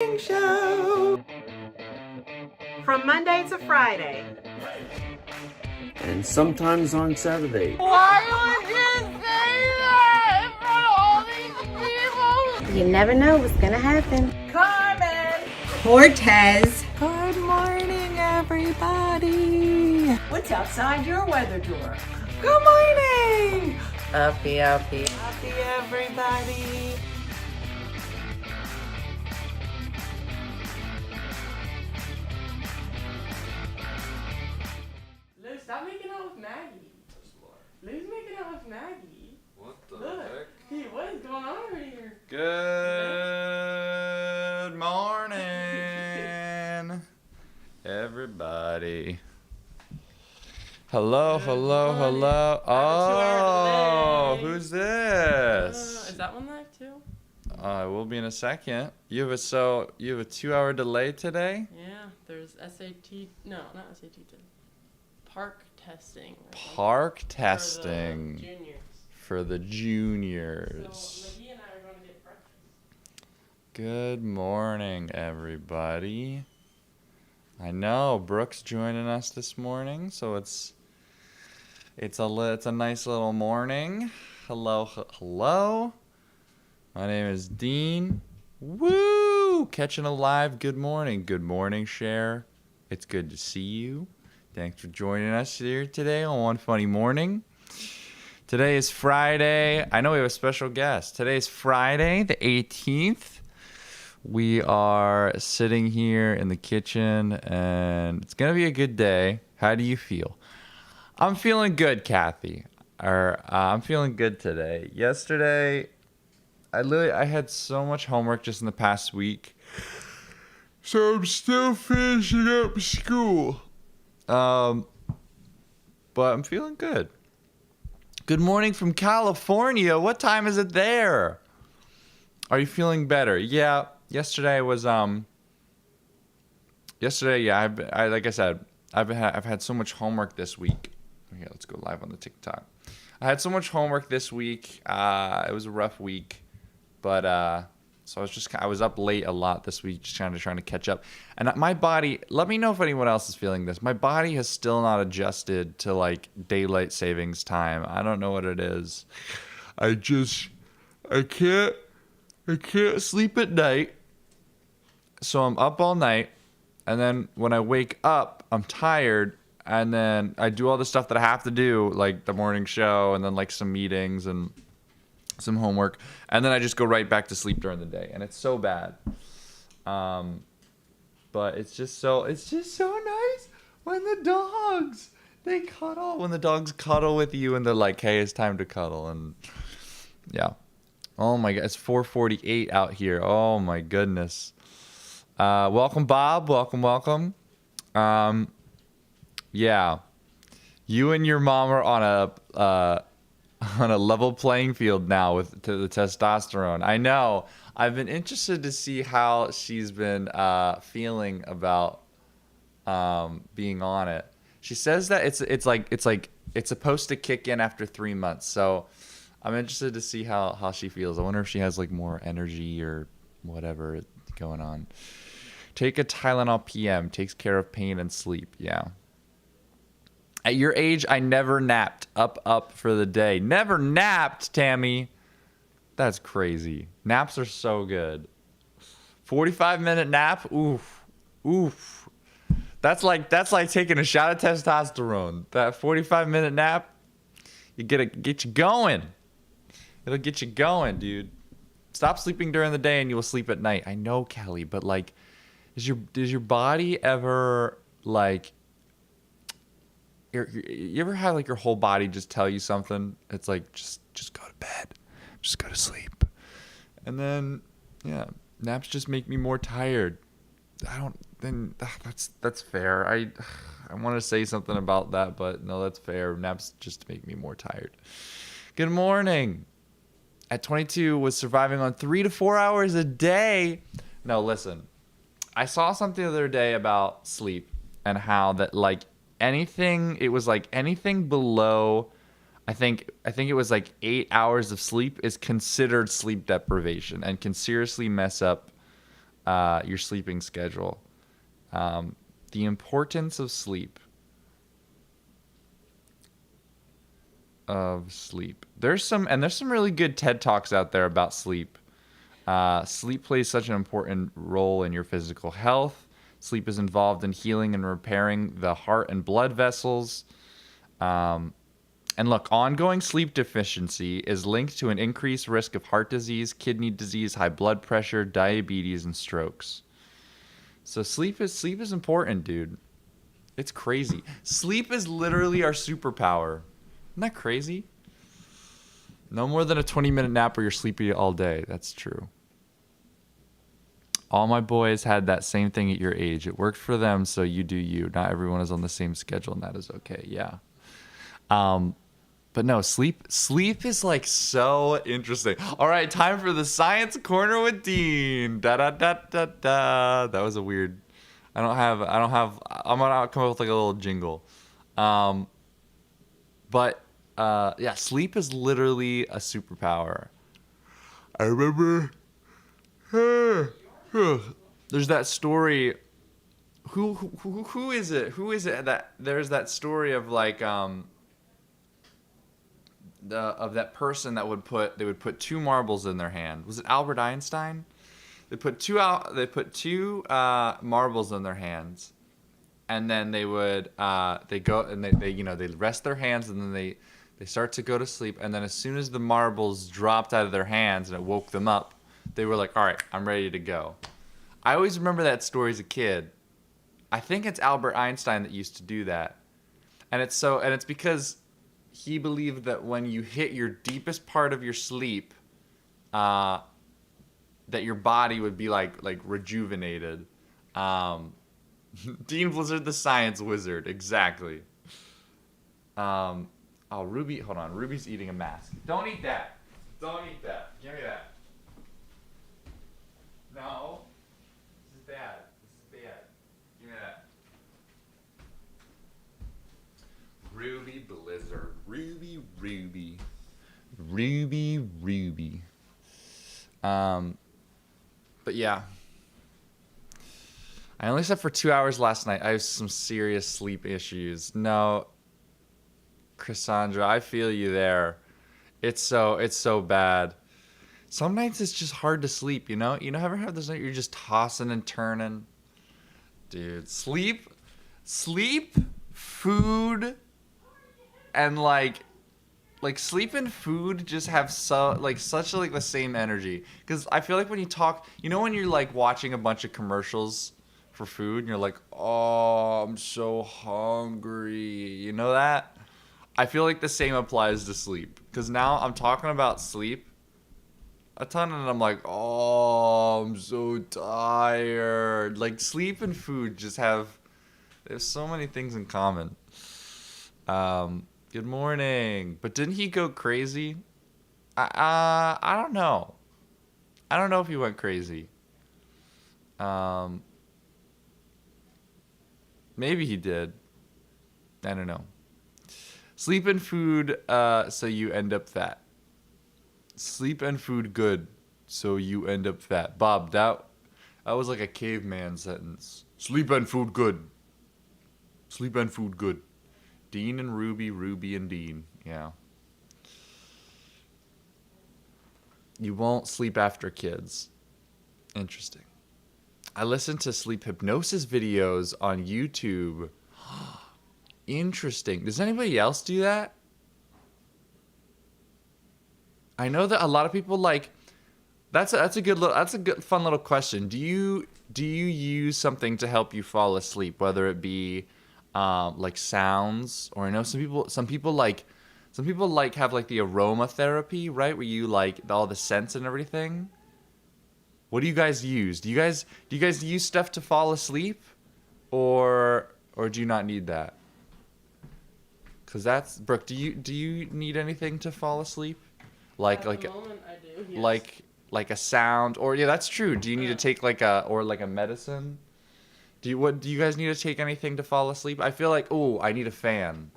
Show from Monday to Friday, and sometimes on Saturday. Why would you say that in front of all these people? You never know what's gonna happen. Carmen! Cortez. Good morning, everybody. What's outside your weather door? Good morning. Uppie. Happy everybody. Lou, stop making out with Maggie. Lou's making out with Maggie. What the Look. heck? Hey, what is going on over here? Good morning, everybody. Hello. Oh, who's this? Is that one live too? It will be in a second. You have a 2-hour delay today? Yeah, there's SAT. No, not SAT. Park testing. Park testing For the juniors. So, for the juniors. Maggie and I are going to get breakfast. Good morning, everybody. I know Brooke's joining us this morning, so it's a nice little morning. Hello. My name is Dean. Woo! Catching a live. Good morning, Cher. It's good to see you. Thanks for joining us here today on One Funny Morning. Today is Friday. I know we have a special guest. Today is Friday, the 18th. We are sitting here in the kitchen, and it's going to be a good day. How do you feel? I'm feeling good, Kathy. I'm feeling good today. Yesterday, I had so much homework just in the past week. So I'm still finishing up school. But I'm feeling good. Good morning from California. What time is it there? Are you feeling better? Yeah. Yesterday was yeah. Like I said, I've had so much homework this week. Yeah, let's go live on the TikTok. I had so much homework this week. It was a rough week, but so I was up late a lot this week, just trying to catch up. And my body, let me know if anyone else is feeling this. My body has still not adjusted to like daylight savings time. I don't know what it is. I can't sleep at night. So I'm up all night, and then when I wake up, I'm tired, and then I do all the stuff that I have to do, like the morning show, and then like some meetings and some homework, and then I just go right back to sleep during the day, and it's so bad. But it's just so nice when the dogs cuddle with you, and they're like, hey, it's time to cuddle, and yeah. Oh my God, it's 4:48 out here. Oh my goodness. Welcome, Bob. Welcome. Yeah, you and your mom are on a level playing field now with the testosterone. I know. I've been interested to see how she's been feeling about being on it. She says that it's supposed to kick in after 3 months. So I'm interested to see how she feels. I wonder if she has like more energy or whatever going on. Take a Tylenol PM. Takes care of pain and sleep. Yeah. At your age, I never napped. Up for the day. Never napped, Tammy. That's crazy. Naps are so good. 45-minute nap. Oof. That's like taking a shot of testosterone. That 45-minute nap, get you going. It'll get you going, dude. Stop sleeping during the day and you will sleep at night. I know, Kelly, but like, does your body ever like? You ever have like your whole body just tell you something? It's like just go to bed, just go to sleep, and then yeah, naps just make me more tired. That's fair. I want to say something about that, but no, that's fair. Naps just make me more tired. Good morning. At 22, was surviving on 3 to 4 hours a day. No, listen. I saw something the other day about sleep and how that like anything below, I think it was like 8 hours of sleep is considered sleep deprivation and can seriously mess up your sleeping schedule. The importance of sleep. There's some really good TED Talks out there about sleep. Sleep plays such an important role in your physical health. Sleep is involved in healing and repairing the heart and blood vessels. And look, ongoing sleep deficiency is linked to an increased risk of heart disease, kidney disease, high blood pressure, diabetes, and strokes. So sleep is important, dude. It's crazy. Sleep is literally our superpower. Isn't that crazy? No more than a 20-minute nap or you're sleepy all day. That's true. All my boys had that same thing at your age. It worked for them, so you do you. Not everyone is on the same schedule, and that is okay. Yeah. But no, sleep is like so interesting. All right, time for the Science Corner with Dean. Da da da da da. That was a weird. I'm gonna come up with like a little jingle. But yeah, sleep is literally a superpower. I remember. There's that story. Who is it? Who is it that there's that story of like of that person that would put two marbles in their hand. Was it Albert Einstein? They put two marbles in their hands, and then they would they go and they rest their hands, and then they start to go to sleep, and then as soon as the marbles dropped out of their hands and it woke them up, they were like, all right, I'm ready to go. I always remember that story as a kid. I think it's Albert Einstein that used to do that. And it's because he believed that when you hit your deepest part of your sleep, that your body would be like rejuvenated. Dean Blizzard, the science wizard, exactly. Oh, Ruby, hold on. Ruby's eating a mask. Don't eat that. Don't eat that. Give me that. No. This is bad. This is bad. Give me that. Ruby Blizzard. Ruby. But yeah. I only slept for 2 hours last night. I have some serious sleep issues. No, Cassandra, I feel you there. It's so bad. Some nights it's just hard to sleep, you know? You ever have this night you're just tossing and turning? Dude, sleep, food, and like sleep and food just have such the same energy. Because I feel like when you talk, when you're like watching a bunch of commercials for food and you're like, oh, I'm so hungry. You know that? I feel like the same applies to sleep. Because now I'm talking about sleep a ton, and I'm like, oh, I'm so tired. Like, sleep and food just there's so many things in common. Good morning. But didn't he go crazy? I don't know. I don't know if he went crazy. Maybe he did. I don't know. Sleep and food, so you end up fat. Sleep and food good, so you end up fat. Bob, that was like a caveman sentence. Sleep and food good. Sleep and food good. Dean and Ruby, Ruby and Dean. Yeah. You won't sleep after kids. Interesting. I listen to sleep hypnosis videos on YouTube. Interesting. Does anybody else do that? I know that a lot of people like. That's a good fun little question. Do you use something to help you fall asleep, whether it be like sounds, or I know some people like have like the aromatherapy, right, where you like all the scents and everything. What do you guys use? Do you guys use stuff to fall asleep, or do you not need that? Cause that's Brooke. Do you need anything to fall asleep? At the moment, I do. Yes. Like a sound, or yeah, that's true. Do you need to take like a medicine? Do you guys need to take anything to fall asleep? I feel like, I need a fan.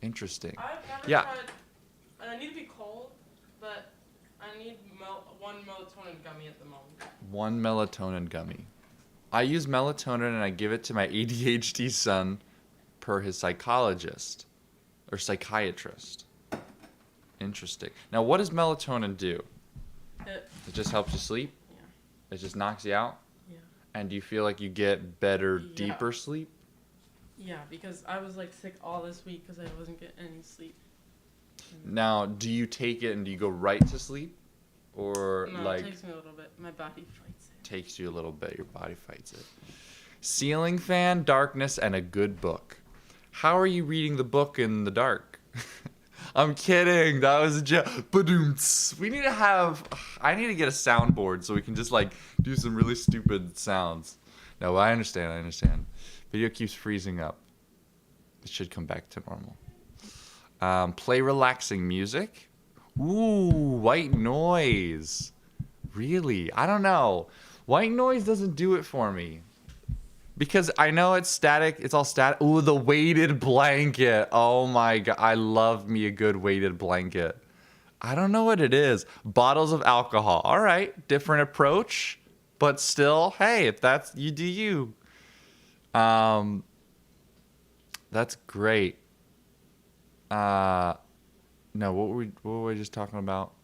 Interesting. I've never tried. I need to be cold, but I need one melatonin gummy at the moment. One melatonin gummy. I use melatonin and I give it to my ADHD son per his psychologist or psychiatrist. Interesting. Now, what does melatonin do? It just helps you sleep? Yeah. It just knocks you out? Yeah. And do you feel like you get better, deeper sleep? Yeah, because I was like sick all this week because I wasn't getting any sleep. Now, do you take it and do you go right to sleep? Or No, like... it takes me a little bit. My body fights it. Takes you a little bit. Your body fights it. Ceiling fan, darkness, and a good book. How are you reading the book in the dark? I'm kidding. That was a joke. Badoomts. We need to have... I need to get a soundboard so we can just like do some really stupid sounds. No, I understand. Video keeps freezing up. It should come back to normal. Play relaxing music. Ooh, white noise. Really? I don't know. White noise doesn't do it for me. Because I know it's static. It's all static. Ooh, the weighted blanket. Oh my God. I love me a good weighted blanket. I don't know what it is. Bottles of alcohol. All right. Different approach. But still, hey, if that's you, do you. That's great. No, what were we just talking about?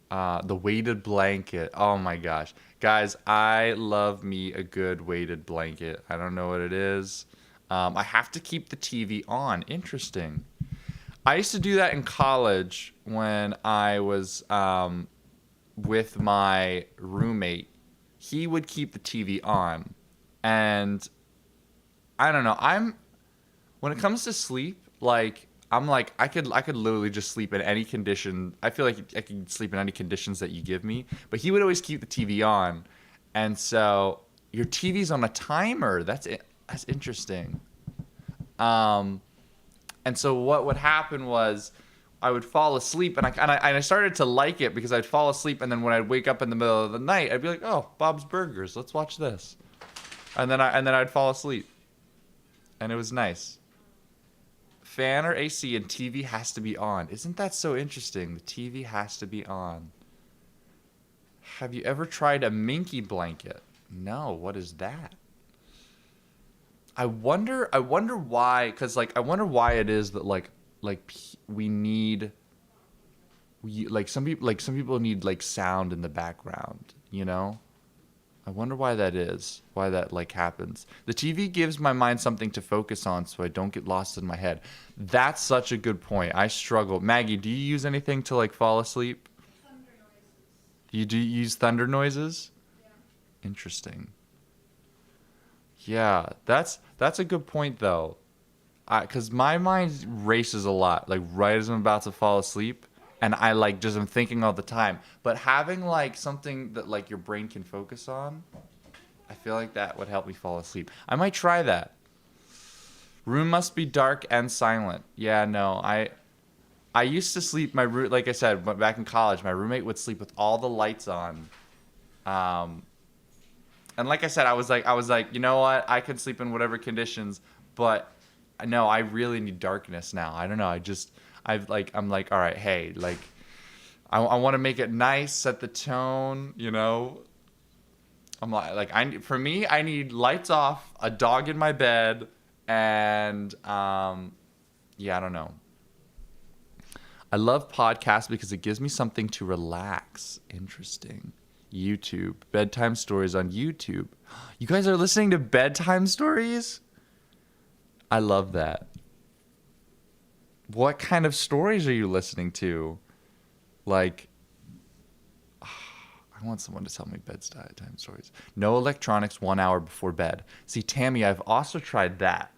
The weighted blanket. Oh my gosh. Guys, I love me a good weighted blanket. I don't know what it is. I have to keep the TV on. Interesting. I used to do that in college when I was with my roommate. He would keep the TV on. And I don't know. When it comes to sleep, like I'm like I could literally just sleep in any condition. I feel like I could sleep in any conditions that you give me. But he would always keep the TV on, and so your TV's on a timer. That's interesting. And so what would happen was I would fall asleep, and I started to like it because I'd fall asleep, and then when I'd wake up in the middle of the night, I'd be like, oh, Bob's Burgers, let's watch this, and then I'd fall asleep, and it was nice. Fan or AC and TV has to be on. Isn't that so interesting? The TV has to be on. Have you ever tried a minky blanket? No. What is that? I wonder why. Cause like I wonder why it is that like we need. Like some people need like sound in the background. You know. I wonder why that is. Why that like happens. The TV gives my mind something to focus on so I don't get lost in my head. That's such a good point. I struggle. Maggie, do you use anything to like fall asleep? Thunder noises. You do use thunder noises? Yeah. Interesting. Yeah, that's a good point though. Cuz my mind races a lot like right as I'm about to fall asleep. And I like just am thinking all the time. But having like something that like your brain can focus on, I feel like that would help me fall asleep. I might try that. Room must be dark and silent. Yeah, no, I used to sleep like I said, back in college, my roommate would sleep with all the lights on. And like I said, I was like, you know what? I could sleep in whatever conditions, but no, I really need darkness now. I don't know. I'm like, all right, hey, like, I want to make it nice, set the tone, you know. I'm like, for me, I need lights off, a dog in my bed, and yeah, I don't know. I love podcasts because it gives me something to relax. Interesting. YouTube, bedtime stories on YouTube. You guys are listening to bedtime stories? I love that. What kind of stories are you listening to? Like, I want someone to tell me bedtime stories. No electronics 1 hour before bed. See, Tammy, I've also tried that.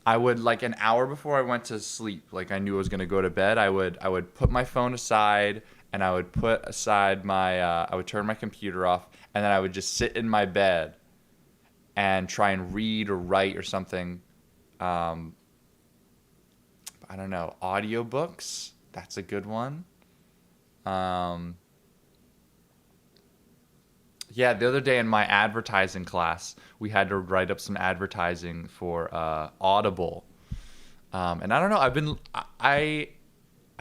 I would, like, an hour before I went to sleep, like I knew I was going to go to bed, I would put my phone aside, and I would put aside I would turn my computer off, and then I would just sit in my bed and try and read or write or something. I don't know, audiobooks. That's a good one. Yeah, the other day in my advertising class, we had to write up some advertising for Audible. And I don't know, I've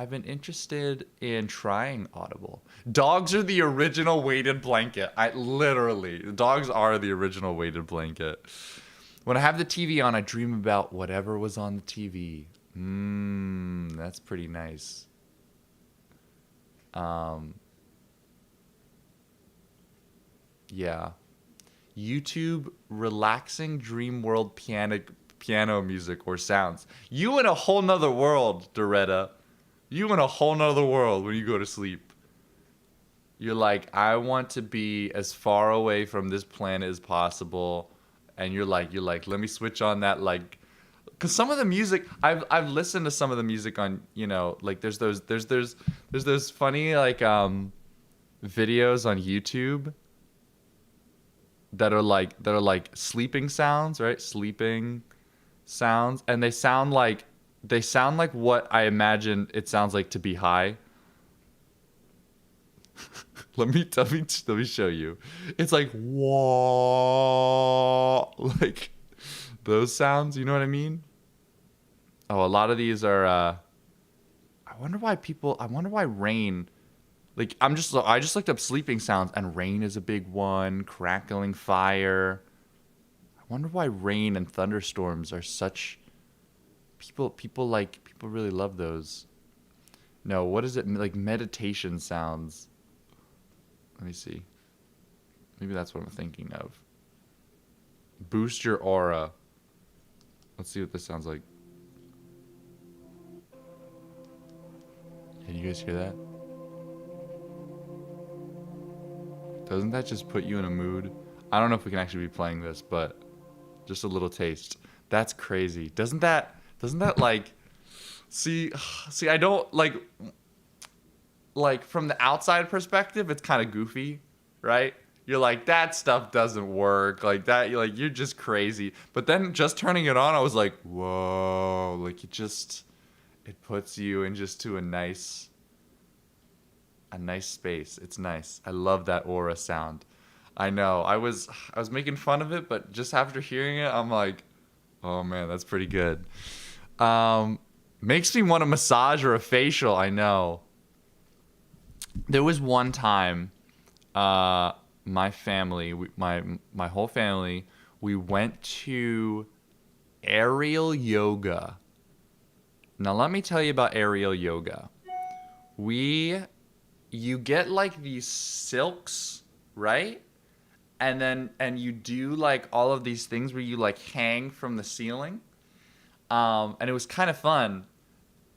I've been interested in trying Audible. Dogs are the original weighted blanket. Dogs are the original weighted blanket. When I have the TV on, I dream about whatever was on the TV. That's pretty nice. Yeah. YouTube relaxing dream world piano music or sounds. You in a whole nother world, Doretta. You in a whole nother world when you go to sleep. You're like, I want to be as far away from this planet as possible. And you're like, let me switch on that, like, because some of the music I've listened to some of the music on, you know, like there's those funny like videos on YouTube that are like sleeping sounds, right? Sleeping sounds, and they sound like what I imagine it sounds like to be high. let me show you. It's like whoa, like those sounds, you know what I mean? Oh, a lot of these are I wonder why rain, like I just looked up sleeping sounds and rain is a big one, crackling fire. I wonder why rain and thunderstorms are such people really love those. No, what is it, like meditation sounds? Let me see. Maybe that's what I'm thinking of. Boost your aura. Let's see what this sounds like. Can you guys hear that? Doesn't that just put you in a mood? I don't know if we can actually be playing this, but just a little taste. That's crazy. Doesn't that like see I don't like from the outside perspective it's kind of goofy, right? You're like, that stuff doesn't work, like that, you're just crazy. But then just turning it on, I was like, whoa, like it puts you in just to a nice space. It's nice. I love that aura sound. I know. I was making fun of it, but just after hearing it, I'm like, oh man, that's pretty good. Makes me want a massage or a facial. I know. There was one time, my family, my whole family, we went to aerial yoga. Now let me tell you about aerial yoga. You get like these silks, right? And you do like all of these things where you like hang from the ceiling. And it was kind of fun.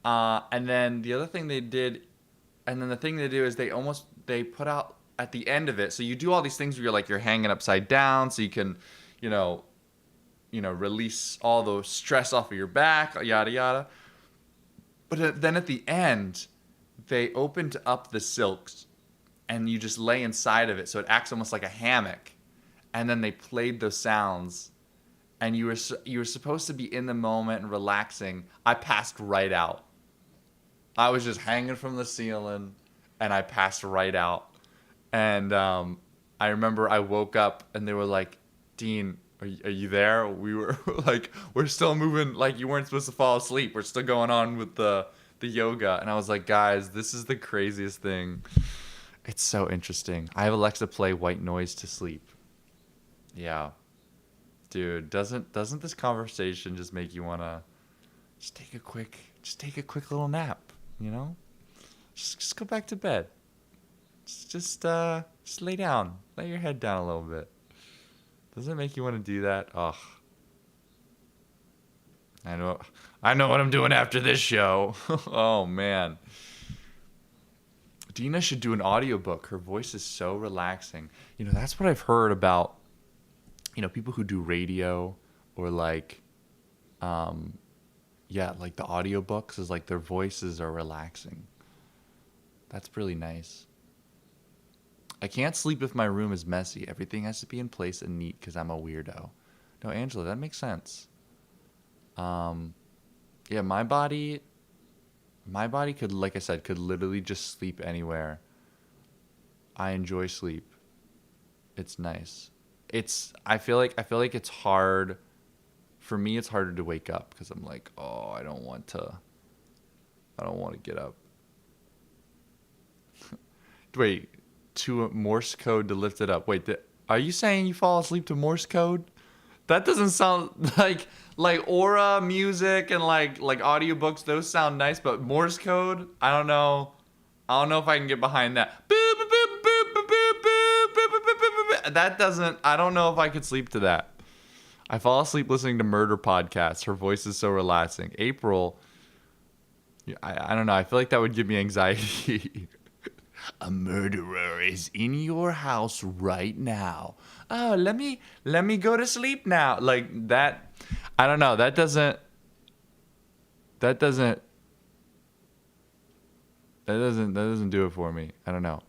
And then the other thing they did, and then the thing they do is they put out at the end of it. So you do all these things where you're hanging upside down so you can, release all the stress off of your back, yada, yada. But then at the end, they opened up the silks and you just lay inside of it. So it acts almost like a hammock. And then they played those sounds and you were supposed to be in the moment and relaxing. I passed right out. I was just hanging from the ceiling and I passed right out. And I remember I woke up and they were like, Dean, are you there? We were like, we're still moving, like you weren't supposed to fall asleep. We're still going on with the yoga. And I was like, guys, this is the craziest thing. It's so interesting. I have Alexa play white noise to sleep. Yeah. Dude, doesn't this conversation just make you want to just take a quick little nap, you know? Just go back to bed. Just lay down. Lay your head down a little bit. Doesn't it make you want to do that? Ugh. I know what I'm doing after this show. Oh, man. Dina should do an audiobook. Her voice is so relaxing. That's what I've heard about, people who do radio or like the audiobooks is like their voices are relaxing. That's really nice. I can't sleep if my room is messy. Everything has to be in place and neat because I'm a weirdo. No, Angela, that makes sense. Yeah, my body could, like I said, could literally just sleep anywhere. I enjoy sleep. It's nice. I feel like it's hard. For me, it's harder to wake up because I'm like, oh, I don't want to get up. Wait, to Morse code to lift it up. Wait, are you saying you fall asleep to Morse code? That doesn't sound like aura music and like audiobooks. Those sound nice, but Morse code, I don't know. I don't know if I can get behind that. Boop, boop, boop, boop, boop, boop, boop, boop, boop, boop, boop. That doesn't. I don't know if I could sleep to that. I fall asleep listening to murder podcasts. Her voice is so relaxing. April, I don't know. I feel like that would give me anxiety. A murderer is in your house right now. Oh, let me go to sleep now. Like that. I don't know. That doesn't do it for me. I don't know.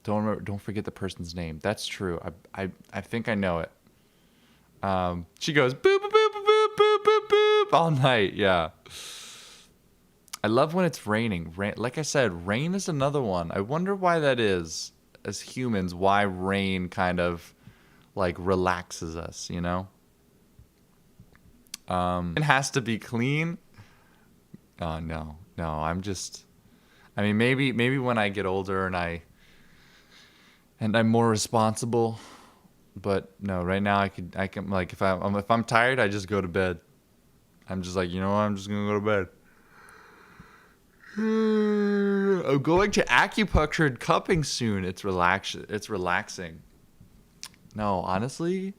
Don't forget the person's name. That's true. I think I know it. She goes boop boop boop boop boop boop boop all night. Yeah. I love when it's raining. Like I said, rain is another one. I wonder why that is. As humans, why rain kind of like relaxes us, you know? It has to be clean. Oh no. I mean, maybe when I get older and I'm more responsible. But no, right now I can like if I'm tired, I just go to bed. I'm just like, you know what? I'm just gonna go to bed. I'm going to acupuncture and cupping soon. It's relaxing. No, honestly,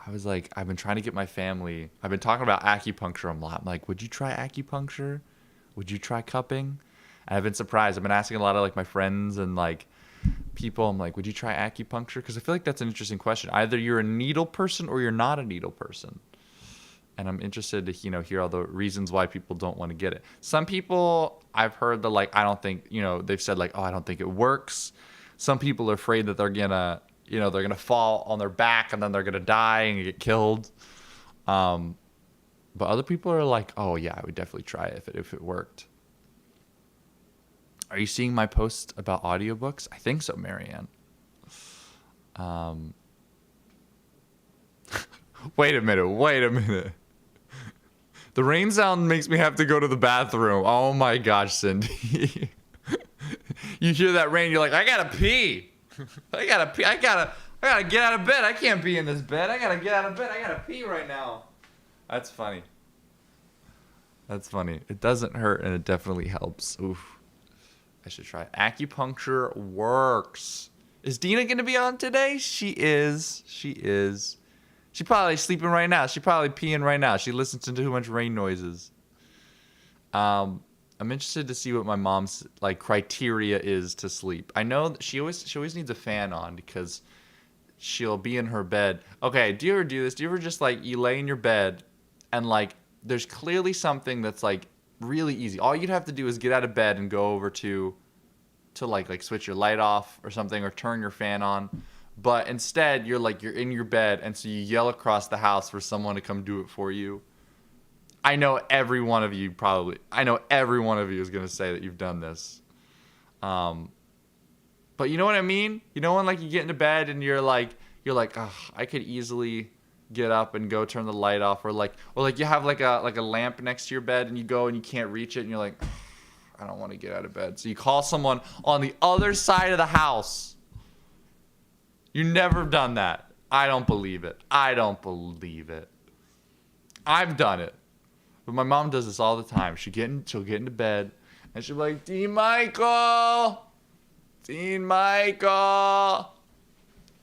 I was like, I've been trying to get my family. I've been talking about acupuncture a lot. I'm like, would you try acupuncture? Would you try cupping? And I've been surprised. I've been asking a lot of like my friends and like people. I'm like, would you try acupuncture? Because I feel like that's an interesting question. Either you're a needle person or you're not a needle person. And I'm interested to, hear all the reasons why people don't want to get it. Some people I've heard that like, I don't think, they've said like, oh, I don't think it works. Some people are afraid that they're gonna, they're gonna fall on their back and then they're gonna die and get killed. But other people are like, oh yeah, I would definitely try it if it worked. Are you seeing my post about audiobooks? I think so, Marianne. Wait a minute. The rain sound makes me have to go to the bathroom. Oh my gosh, Cindy. You hear that rain, you're like, I gotta pee. I gotta get out of bed. I can't be in this bed. I gotta get out of bed. I gotta pee right now. That's funny. It doesn't hurt and it definitely helps. Oof. I should try it. Acupuncture works. Is Dina gonna be on today? She is. She's probably sleeping right now. She's probably peeing right now. She listens to too much rain noises. I'm interested to see what my mom's like criteria is to sleep. I know that she always needs a fan on because she'll be in her bed. Okay, do you ever do this? Do you ever just like you lay in your bed and like there's clearly something that's like really easy. All you'd have to do is get out of bed and go over to like switch your light off or something or turn your fan on. But instead, you're in your bed, and so you yell across the house for someone to come do it for you. I know every one of you is going to say that you've done this. But you know what I mean? You know when like you get into bed and you're like, oh, I could easily get up and go turn the light off, or like you have like a lamp next to your bed and you go and you can't reach it and you're like, I don't want to get out of bed. So you call someone on the other side of the house. You never done that. I don't believe it. I've done it. But my mom does this all the time. She'll get into bed and she'll be like, Dean Michael,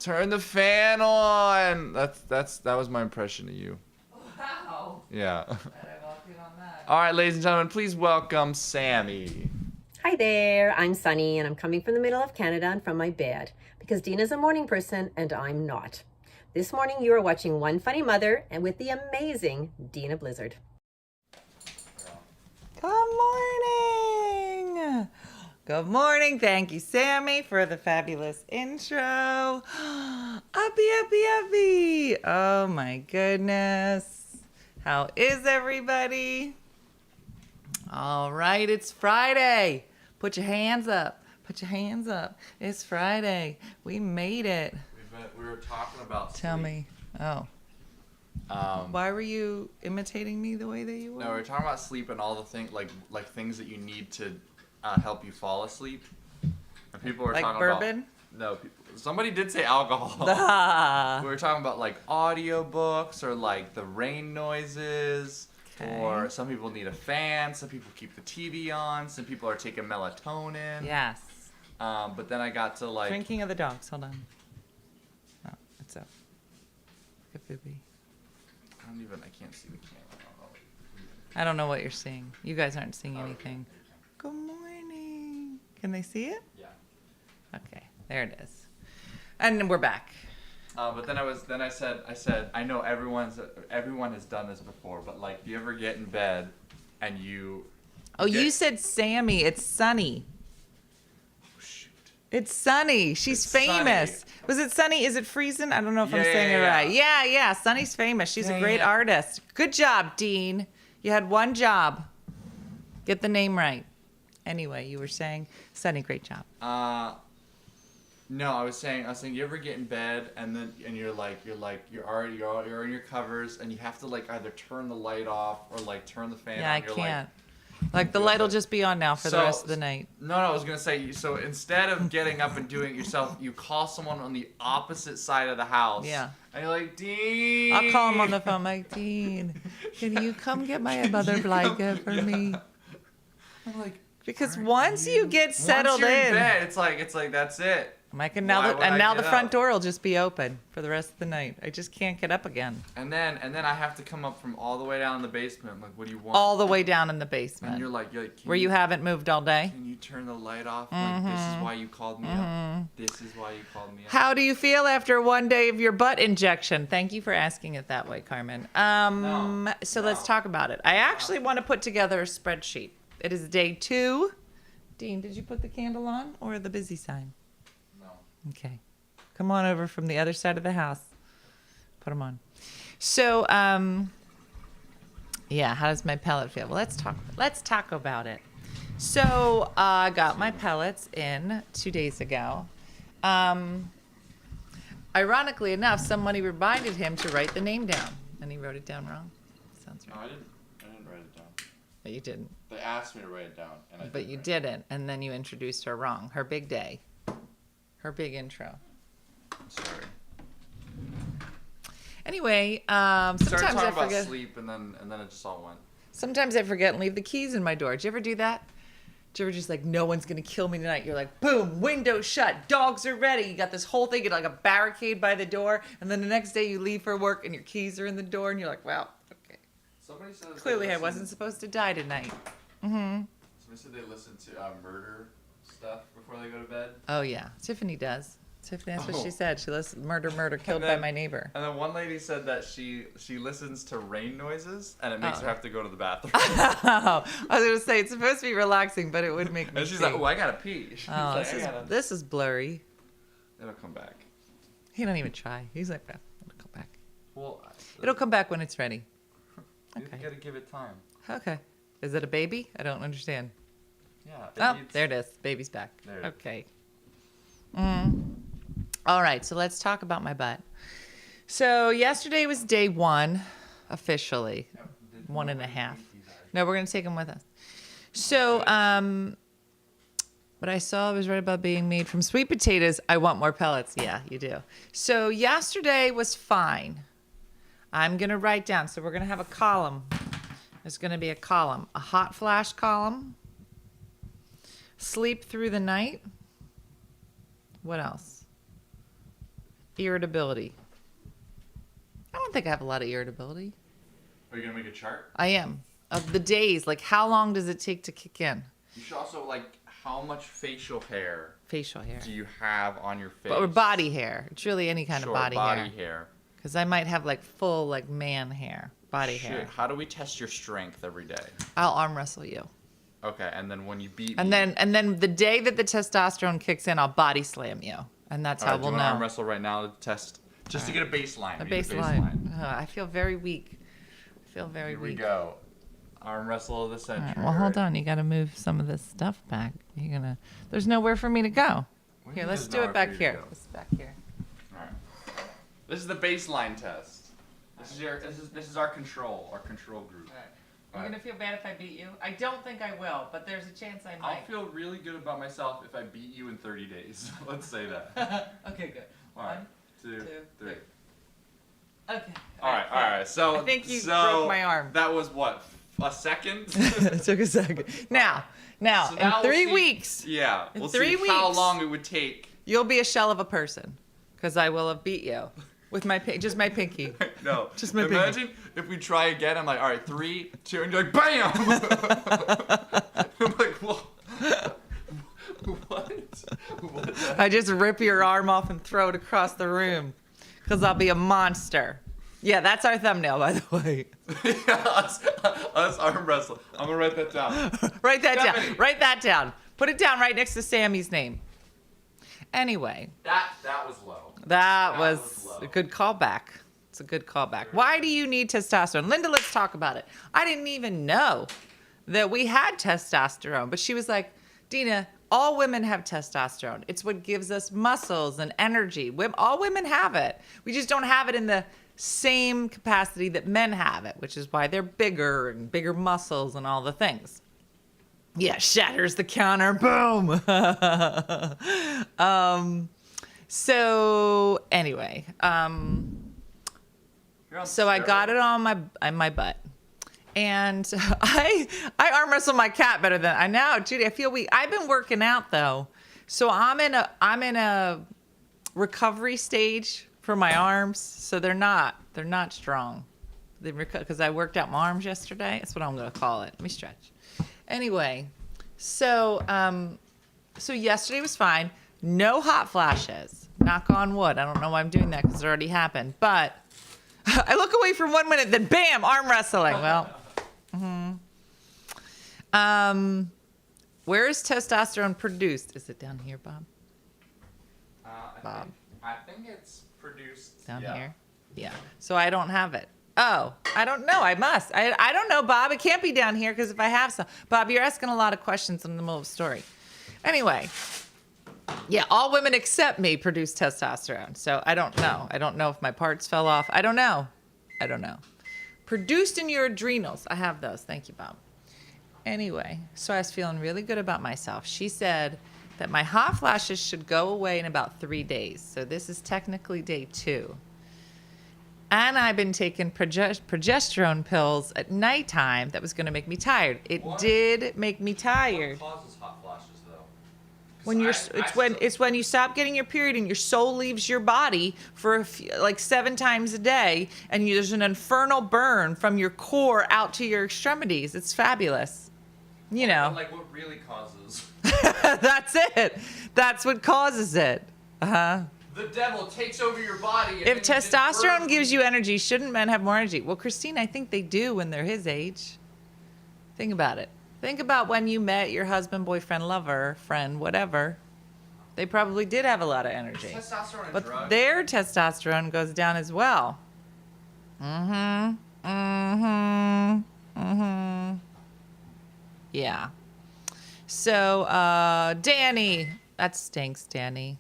turn the fan on. That was my impression of you. Wow. Yeah. I walked in on that. All right, ladies and gentlemen, please welcome Sammy. Hi there, I'm Sunny and I'm coming from the middle of Canada and from my bed because Dina's a morning person and I'm not. This morning you are watching One Funny Mother and with the amazing Dina Blizzard. Good morning. Good morning. Thank you, Sammy, for the fabulous intro. Uppie. Oh my goodness. How is everybody? All right, it's Friday. Put your hands up. It's Friday. We made it. We were talking about Tell sleep. me. Oh. Why were you imitating me the way that you were? No, we were talking about sleep and all the things like things that you need to help you fall asleep. And People were Like talking bourbon? about somebody did say alcohol. Ah. We were talking about like audiobooks or like the rain noises. Okay. Or some people need a fan. Some people keep the TV on. Some people are taking melatonin. Yes. But then I got to like. Drinking of the dogs. Hold on. Oh, it's up. Good booby. I can't see the camera. I don't know what you're seeing. You guys aren't seeing anything. Good morning. Can they see it? Yeah. Okay, there it is. And we're back. But then I said, I know everyone has done this before, but like, do you ever get in bed and you? Oh, you said Sammy. It's Sunny. Oh shoot. It's Sunny. She's It's famous. Sunny. Was it Sunny? Is it Friesen? I don't know if I'm Yeah, saying it yeah, right. Yeah. Sunny's famous. She's a Dang great it. artist. Good job, Dean. You had one job. Get the name right. Anyway, you were saying, Sunny, great job. No, I was saying, you ever get in bed and you're in your covers and you have to like either turn the light off or like turn the fan Yeah, on. I can't. Like the light will just be on now for the rest of the night. No, I was gonna say, so instead of getting up and doing it yourself, you call someone on the opposite side of the house. Yeah. And you're like, Dean. I'll call him on the phone, like, Dean, can you come get my mother blanket for me? I'm like, Because once you get settled once you're in, bed, it's like that's it. Mike, and Why now would I now get the front up? door will just be open for the rest of the night. I just can't get up again. And then I have to come up from all the way down in the basement. I'm like, what do you want? All the way down in the And basement, you're like, where you haven't moved all day. Can you turn the light off? Like, this is why you called me up. This is why you called me up. How do you feel after one day of your butt injection? Thank you for asking it that way, Carmen. So let's talk about it. I actually want to put together a spreadsheet. It is day 2. Dean, did you put the candle on or the busy sign? No. Okay. Come on over from the other side of the house. Put them on. So, yeah, how does my pellet feel? Well, let's talk about it. So, I got my pellets in 2 days ago. Ironically enough, somebody reminded him to write the name down, and he wrote it down wrong. Sounds No, right. I didn't write it down. But you didn't. They asked me to write it down, and I But you didn't, and then you introduced her wrong. Her big day. Her big intro. Sorry. Anyway, Started sometimes talking I about forget. sleep, and then it just all went. Sometimes I forget and leave the keys in my door. Did you ever do that? Did you ever just like, no one's gonna kill me tonight? You're like, boom, window shut, dogs are ready. You got this whole thing, you got like a barricade by the door, and then the next day you leave for work and your keys are in the door, and you're like, wow, okay. Somebody said Clearly I wasn't supposed to die tonight. Mm-hmm. Somebody said they listen to murder stuff before they go to bed. Oh yeah, Tiffany does. Tiffany, that's what Oh. she said. She listens, murder, killed by my neighbor. And then one lady said that she listens to rain noises, and it makes her have to go to the bathroom. Oh, I was gonna say it's supposed to be relaxing, but it would make me. And she's pee. like, "Oh, I gotta pee." She's Oh, like, this is blurry. It'll come back. He don't even try. He's like, well, it'll come back. Well, It'll come back when it's ready. You Okay. gotta give it time. Okay. Is it a baby? I don't understand. Yeah. Oh, there it is. Baby's back. There. Okay. All right, so let's talk about my butt. So yesterday was day 1, officially. 1.5. No, we're going to take them with us. So, what I saw was right about being made from sweet potatoes. I want more pellets. Yeah, you do. So yesterday was fine. I'm going to write down. So we're going to have a column. There's going to be a column. A hot flash column. Sleep through the night. What else? Irritability. I don't think I have a lot of irritability. Are you gonna make a chart? I am. Of the days, like how long does it take to kick in? You should also how much facial hair Facial hair. do you have on your face? Or body hair. It's really any kind Sure, of body hair. hair. Because I might have like full like man hair, body hair. How do we test your strength every day? I'll arm wrestle you. Okay, and then when you beat And me, then the day that the testosterone kicks in, I'll body slam you. And that's how do we'll you want to arm know. wrestle right now to test, just to get a baseline. A We need baseline. I feel very weak. I feel very Here we weak. go. Arm wrestle of the All century. right, well, hold on. You got to move some of this stuff back. You're gonna. There's nowhere for me to go. What do Here, you let's mean do there's it back nowhere for you to here. go? This is back here. All right. This is the baseline test. This is our control group. You're going to feel bad if I beat you? I don't think I will, but there's a chance I might. I'll feel really good about myself if I beat you in 30 days. Let's say that. Okay, good. All right. 1, 2, 3. Okay. All right. So I think you broke my arm. That was what? A second? It took a second. Now, So in now 3 see- weeks, Yeah. In We'll 3 see how weeks. long it would take. you'll be a shell of a person because I will have beat you with just my pinky. No. Just my Imagine if we try again. I'm like, all right, 3, 2, and you're like, bam! I'm like, what? What? I just rip your arm off and throw it across the room because I'll be a monster. Yeah, that's our thumbnail, by the way. Yeah, us arm wrestle. I'm gonna write that down. Write that down. Stephanie. Write that down. Put it down right next to Sammy's name. Anyway, That was low. that was was low. a good callback. It's a good callback. Why do you need testosterone? Linda, let's talk about it. I didn't even know that we had testosterone, but she was like, Dina, all women have testosterone. It's what gives us muscles and energy. All women have it. We just don't have it in the same capacity that men have it, which is why they're bigger and bigger muscles and all the things. Yeah, shatters the counter. Boom. So anyway, so I got it on my butt, and I arm wrestle my cat better than I now. Judy, I feel weak. I've been working out though, so I'm in a recovery stage for my arms. So they're not strong. Because I worked out my arms yesterday. That's what I'm gonna call it. Let me stretch. Anyway, so yesterday was fine. No hot flashes. Knock on wood. I don't know why I'm doing that because it already happened. But I look away for 1 minute, then bam, arm wrestling. Well, where is testosterone produced? Is it down here, Bob? Bob. I think it's produced Down here? Yeah. So I don't have it. Oh, I don't know. I must. I don't know, Bob. It can't be down here because if I have some. Bob, you're asking a lot of questions in the middle of the story. Anyway. Yeah, all women except me produce testosterone. So I don't know. I don't know if my parts fell off. I don't know. Produced in your adrenals. I have those. Thank you, Bob. Anyway, so I was feeling really good about myself. She said that my hot flashes should go away in about 3 days. So this is technically day 2. And I've been taking progesterone pills at nighttime that was going to make me tired. It did make me tired. What causes hot flashes though? When it's when you stop getting your period and your soul leaves your body for like 7 times a day, and there's an infernal burn from your core out to your extremities. It's fabulous. You know. Like what really causes? That's it. That's what causes it. The devil takes over your body. And If testosterone gives you energy, shouldn't men have more energy? Well, Christine, I think they do when they're his age. Think about it. Think about when you met your husband, boyfriend, lover, friend, whatever. They probably did have a lot of energy. testosterone a But drug? their testosterone goes down as well. Yeah. So, Danny. That stinks, Danny.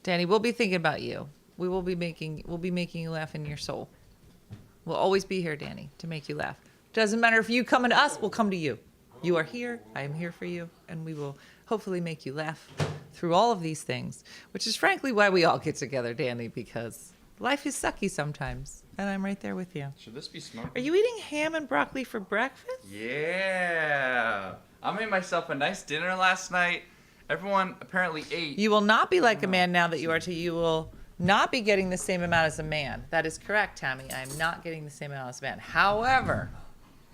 Danny, we'll be thinking about you. We'll be making you laugh in your soul. We'll always be here, Danny, to make you laugh. Doesn't matter if you come to us, we'll come to you. You are here, I am here for you, and we will hopefully make you laugh through all of these things, which is frankly why we all get together, Danny, because life is sucky sometimes, and I'm right there with you. Should this be smoked? Are you eating ham and broccoli for breakfast? Yeah. I made myself a nice dinner last night. Everyone apparently ate. You will not be like a man now that you are to. You will not be getting the same amount as a man. That is correct, Tammy. I am not getting the same amount as a man. However,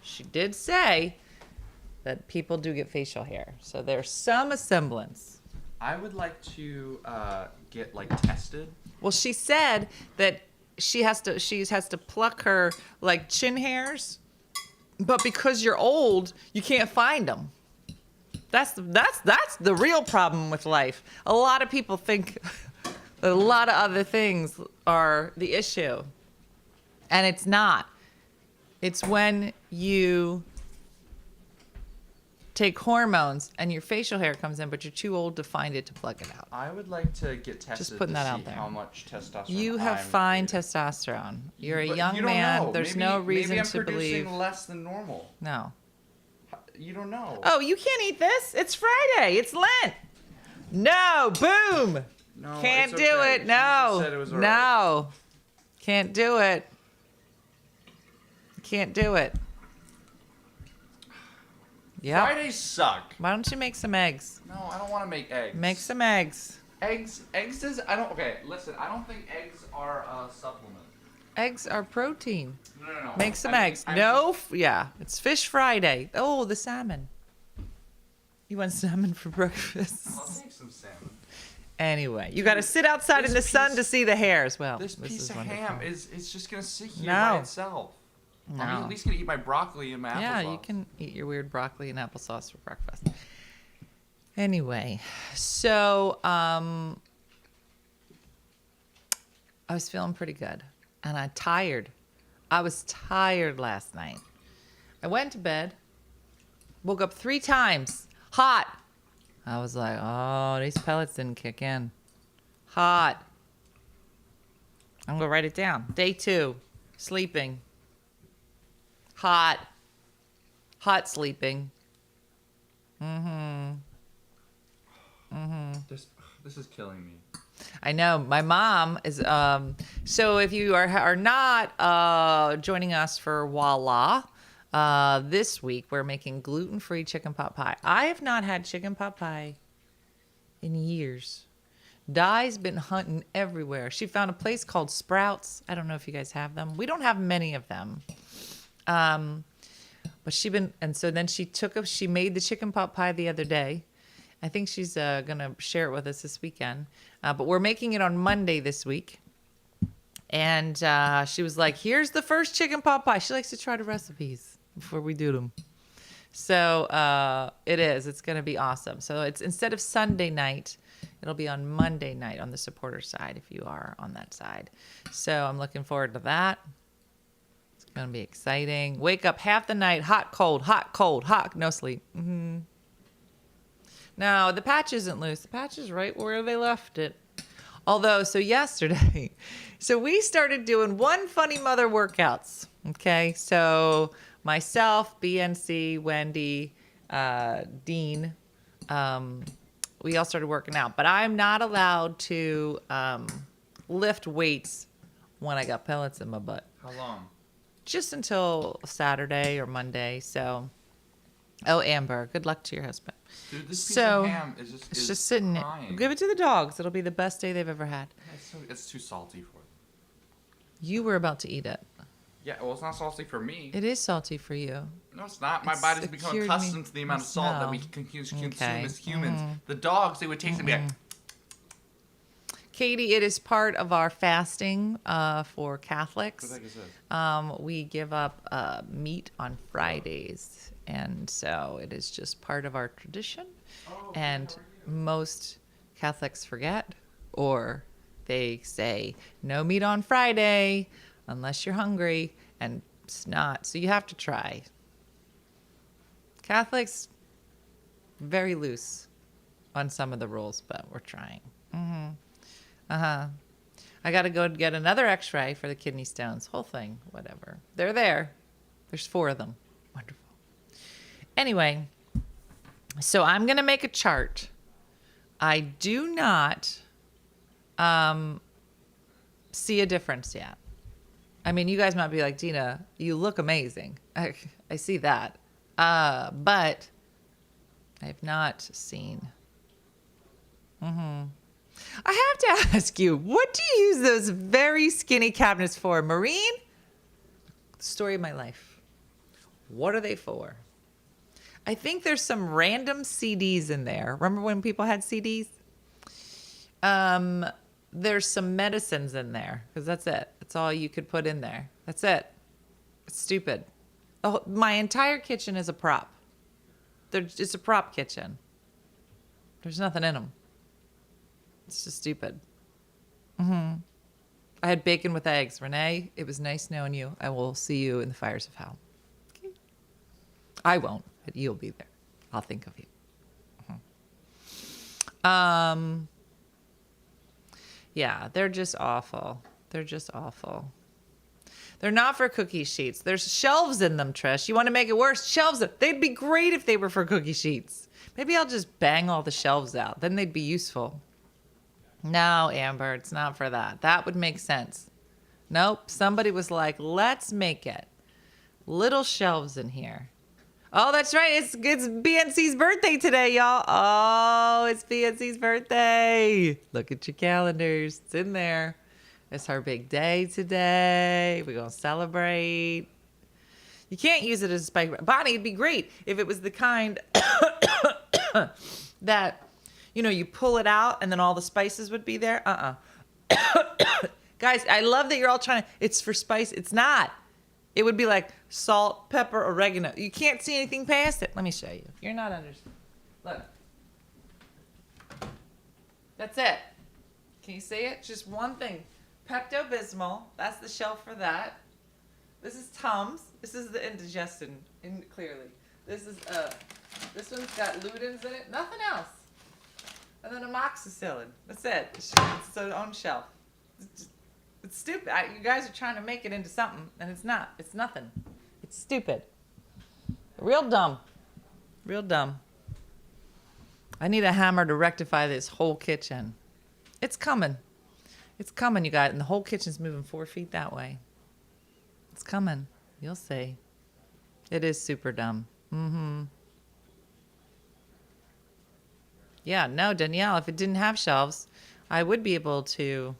she did say that people do get facial hair. So there's some semblance. I would like to get like tested. Well, she said that she has to pluck her like chin hairs, but because you're old, you can't find them. That's the real problem with life. A lot of people think a lot of other things are the issue, and it's not. It's when you take hormones and your facial hair comes in, but you're too old to find it to plug it out. I would like to get tested putting to that see out there. how much testosterone You have I'm fine creating. testosterone. You're a But young you don't man. know. There's Maybe- no reason maybe I'm to producing believe. less than normal. No. You don't know. Oh, you can't eat this. It's Friday. It's Lent. No. Boom. No, Can't it's do okay. it. Jesus No. said it was all right. No. Can't do it. Can't do it. Yep. Fridays suck. Why don't you make some eggs? No, I don't want to make eggs. Make some eggs. Eggs does. Okay, listen. I don't think eggs are a supplement. Eggs are protein. No. Make some I mean- eggs. Yeah, it's Fish Friday. Oh, the salmon. You want salmon for breakfast? I'll take some salmon. Anyway, you got to sit outside in the this sun piece- to see the hares. Well, This piece is of wonderful. ham is just gonna sit here No. by itself. No. I'm at least gonna eat my broccoli and my applesauce. Yeah, you can eat your weird broccoli and applesauce for breakfast. Anyway, so I was feeling pretty good, and I'm tired. I was tired last night. I went to bed, woke up 3 times, hot. I was like, oh, these pellets didn't kick in. Hot. I'm gonna write it down. Day 2, sleeping. Hot. Hot sleeping. This is killing me. I know. My mom is. So if you are not joining us for Voila, this week we're making gluten-free chicken pot pie. I have not had chicken pot pie in years. Di's been hunting everywhere. She found a place called Sprouts. I don't know if you guys have them. We don't have many of them. But she made the chicken pot pie the other day. I think she's gonna share it with us this weekend. But we're making it on Monday this week. And she was like, here's the first chicken pot pie. She likes to try the recipes before we do them. So it's gonna be awesome. So it's instead of Sunday night, it'll be on Monday night on the supporter side if you are on that side. So I'm looking forward to that. It's gonna be exciting. Wake up half the night, hot, cold, no sleep. No, the patch isn't loose. The patch is right where they left it. Although, so yesterday, so we started doing One Funny Mother workouts. Okay, so myself, BNC, Wendy, Dean, we all started working out. But I'm not allowed to lift weights when I got pellets in my butt. How long? Just until Saturday or Monday. So, oh, Amber, good luck to your husband. Dude, this piece So, of ham is It's just sitting there. crying. Give it to the dogs. It'll be the best day they've ever had. It's too salty for them. You were about to eat it. Yeah, well, it's not salty for me. It is salty for you. No, it's not. My It's body's become cured accustomed me. to the amount of The salt that we smell. can consume Okay. as humans. The dogs, they would taste it and be like, Katie, it is part of our fasting for Catholics. what the heck is this? We give up meat on Fridays. And so it is just part of our tradition. And most Catholics forget, or they say, no meat on Friday unless you're hungry. And it's not. So you have to try. Catholics, very loose on some of the rules, but we're trying. I got to go get another x-ray for the kidney stones. Whole thing, whatever. They're there. There's 4 of them. Wonderful. Anyway, so I'm going to make a chart. I do not see a difference yet. I mean, you guys might be like, Dina, you look amazing. I see that. But I have not seen. I have to ask you, what do you use those very skinny cabinets for? Maureen? Story of my life. What are they for? I think there's some random CDs in there. Remember when people had CDs? There's some medicines in there because that's it. That's all you could put in there. That's it. It's stupid. Oh, my entire kitchen is a prop. It's a prop kitchen. There's nothing in them. It's just stupid. I had bacon with eggs. Renee, it was nice knowing you. I will see you in the fires of hell. Okay. I won't, but you'll be there. I'll think of you. Mhm. Yeah, they're just awful. They're just awful. They're not for cookie sheets. There's shelves in them, Trish. You want to make it worse? Shelves. They'd be great if they were for cookie sheets. Maybe I'll just bang all the shelves out. Then they'd be useful. No, Amber, it's not for that. That would make sense. Nope. Somebody was like, let's make it. Little shelves in here. Oh, that's right. It's BNC's birthday today, y'all. Oh, it's BNC's birthday. Look at your calendars. It's in there. It's her big day today. We're going to celebrate. You can't use it as a spike. Bonnie, it'd be great if it was the kind that, you know, you pull it out and then all the spices would be there. Guys, I love that you're all trying to, it's for spice. It's not. It would be like salt, pepper, oregano. You can't see anything past it. Let me show you. You're not understanding. Look. That's it. Can you see it? Just one thing. Pepto-Bismol. That's the shelf for that. This is Tums. This is the indigestion, clearly. This is, this one's got Ludens in it. Nothing else. And then amoxicillin. That's it. It's its own shelf. It's stupid. You guys are trying to make it into something, and it's not. It's nothing. It's stupid. Real dumb. Real dumb. I need a hammer to rectify this whole kitchen. It's coming. It's coming, you guys. And the whole kitchen's moving 4 feet that way. It's coming. You'll see. It is super dumb. Mm-hmm. Yeah, no, Danielle, if it didn't have shelves, I would be able to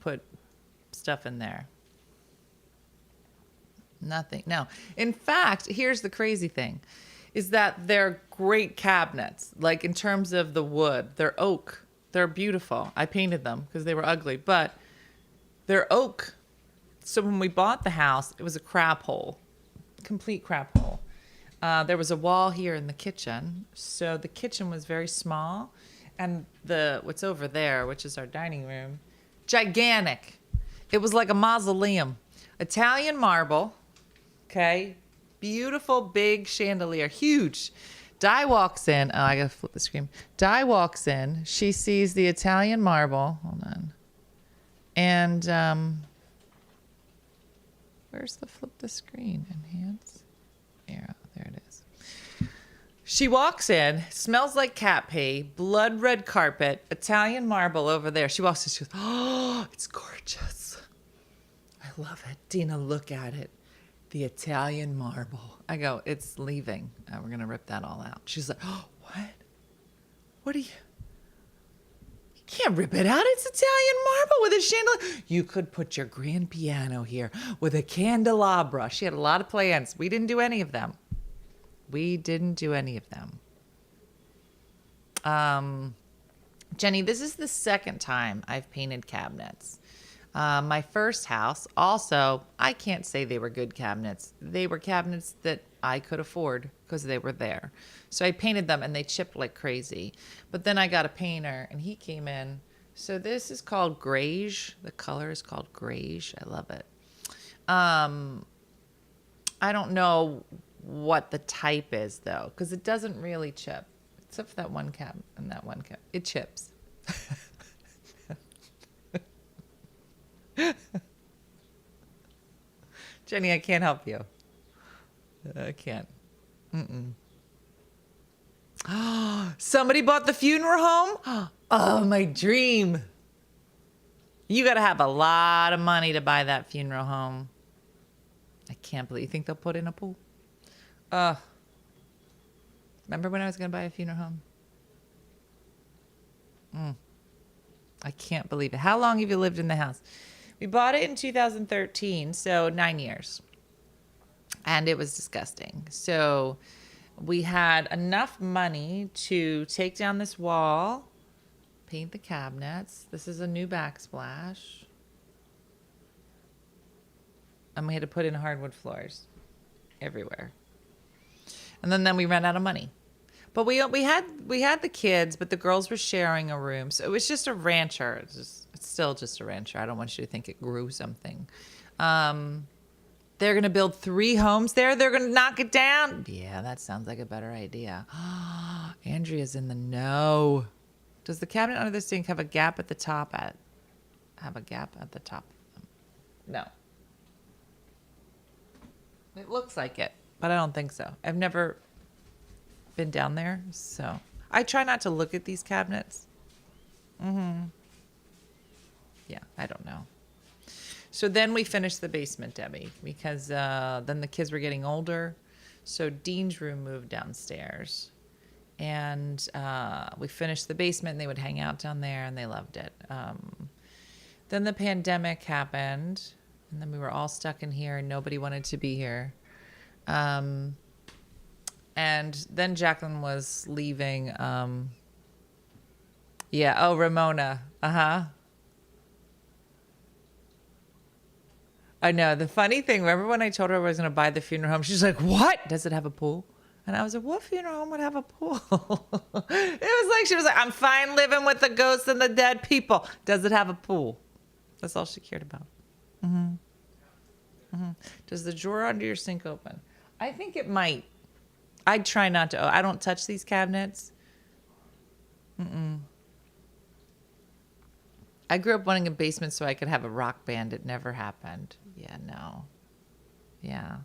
put stuff in there. Nothing. No. In fact, here's the crazy thing, is that they're great cabinets. Like in terms of the wood, they're oak. They're beautiful. I painted them because they were ugly, but they're oak. So when we bought the house, it was a crap hole, complete crap hole. There was a wall here in the kitchen. So the kitchen was very small, and what's over there, which is our dining room, gigantic. It was like a mausoleum. Italian marble, okay? Beautiful big chandelier, huge. Di walks in. Oh, I gotta flip the screen. Di walks in. She sees the Italian marble. Hold on. And where's the flip the screen? Enhance. Yeah, there it is. She walks in, smells like cat pee, blood red carpet, Italian marble over there. She walks in, she goes, oh, it's gorgeous. I love it. Dina, look at it. The Italian marble. I go, it's leaving. We're going to rip that all out. She's like, oh, what? What are you? You can't rip it out. It's Italian marble with a chandelier. You could put your grand piano here with a candelabra. She had a lot of plans. We didn't do any of them. Jenny, this is the second time I've painted cabinets. My first house, also, I can't say they were good cabinets. They were cabinets that I could afford because they were there. So I painted them and they chipped like crazy. But then I got a painter and he came in. So this is called Greige. The color is called Greige. I love it. I don't know what the type is though, because it doesn't really chip. Except for that one cab and that one cab. It chips. Jenny, I can't help you. I can't. Somebody bought the funeral home? Oh, my dream. You got to have a lot of money to buy that funeral home. I can't believe you think they'll put in a pool. Remember when I was going to buy a funeral home? I can't believe it. How long have you lived in the house? We bought it in 2013, so 9 years. And it was disgusting. So we had enough money to take down this wall, paint the cabinets. This is a new backsplash. And we had to put in hardwood floors everywhere. And then we ran out of money. But we had the kids, but the girls were sharing a room. So it was just a rancher. It's still just a rancher. I don't want you to think it grew something. Then They're going to build 3 homes there. They're going to knock it down. Yeah, that sounds like a better idea. Andrea's in the know. Does the cabinet under the sink have a gap at the top? Have a gap at the top? No. It looks like it, but I don't think so. I've never been down there, so I try not to look at these cabinets. Yeah, I don't know. So then we finished the basement, Debbie, because then the kids were getting older. So Dean's room moved downstairs. And we finished the basement, and they would hang out down there, and they loved it. Then the pandemic happened, and then we were all stuck in here, and nobody wanted to be here. And then Jacqueline was leaving. Ramona. I know. The funny thing, remember when I told her I was going to buy the funeral home? She's like, what? Does it have a pool? And I was like, what funeral home would have a pool? She was like, I'm fine living with the ghosts and the dead people. Does it have a pool? That's all she cared about. Does the drawer under your sink open? I think it might. I'd try not to. I don't touch these cabinets. I grew up wanting a basement so I could have a rock band. It never happened. Yeah, no. Yeah.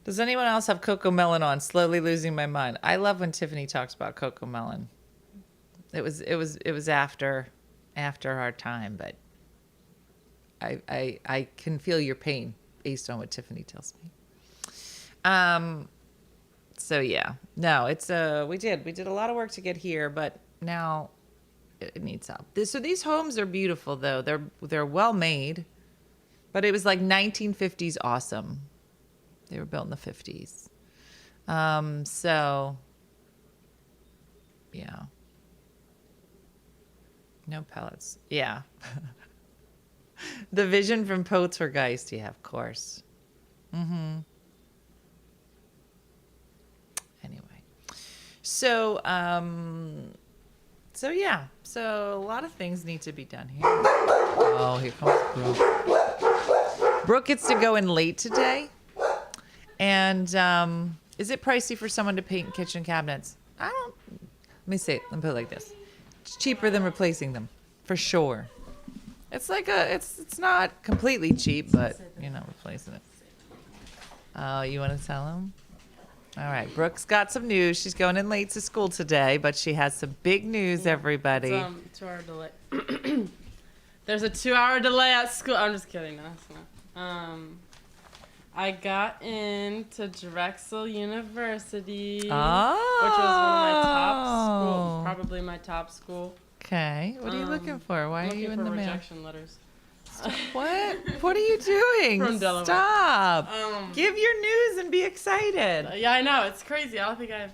Does anyone else have Coco Melon on? Slowly losing my mind. I love when Tiffany talks about Coco Melon. It was after our time, but I can feel your pain based on what Tiffany tells me. So yeah, no, it's we did a lot of work to get here, but now it needs help. So these homes are beautiful though. They're well made, but it was like 1950s awesome. They were built in the 50s. So yeah. No pellets. Yeah. The vision from Poltergeist, yeah, of course. Anyway. So yeah. So a lot of things need to be done here. Oh, here comes Brooke. Brooke gets to go in late today. And is it pricey for someone to paint kitchen cabinets? Let me put it like this. It's cheaper than replacing them, for sure. It's like it's not completely cheap, but replacing it. Oh, you want to tell them? All right, Brooke's got some news. She's going in late to school today, but she has some big news, everybody. It's 2-hour delay. There's a 2-hour delay at school. I'm just kidding. No, it's not. I got into Drexel University, which was one of my top schools, probably my top school. Okay. What are you looking for? Why are you in the mail? Rejection letters. What? What are you doing? From Delaware. Stop. Give your news and be excited. Yeah, I know. It's crazy. I don't think I've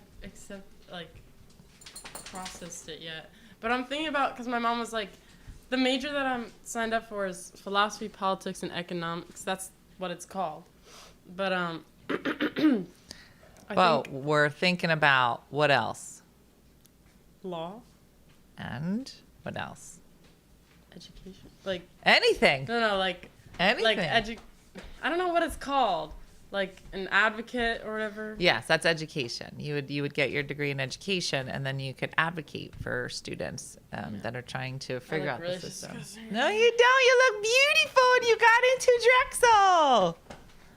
processed it yet. But I'm thinking about, because my mom was like, the major that I'm signed up for is philosophy, politics, and economics. That's what it's called. But we're thinking about what else? Law. And what else? Education. Anything. No, anything. I don't know what it's called. Like an advocate or whatever. Yes, that's education. You would get your degree in education, and then you could advocate for students that are trying to figure out the system. No, you don't. You look beautiful, and you got into Drexel.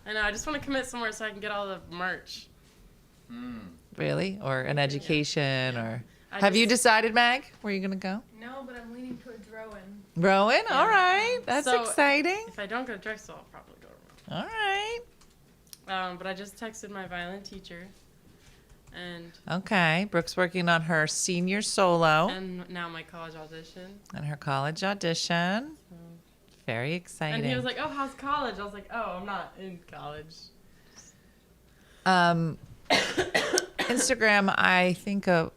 I know. I just want to commit somewhere so I can get all the merch. Really? Or an education, or have you decided, Mag, where you're gonna go? No, but I'm leaning towards Rowan. Rowan? Yeah. All right. That's exciting. If I don't go to Drexel, I'll probably go to Rowan. All right. But I just texted my violin teacher, and okay, Brooke's working on her senior solo and now my college audition. And her college audition. Very exciting. And he was like, "Oh, how's college?" I was like, "Oh, I'm not in college." Instagram, I think a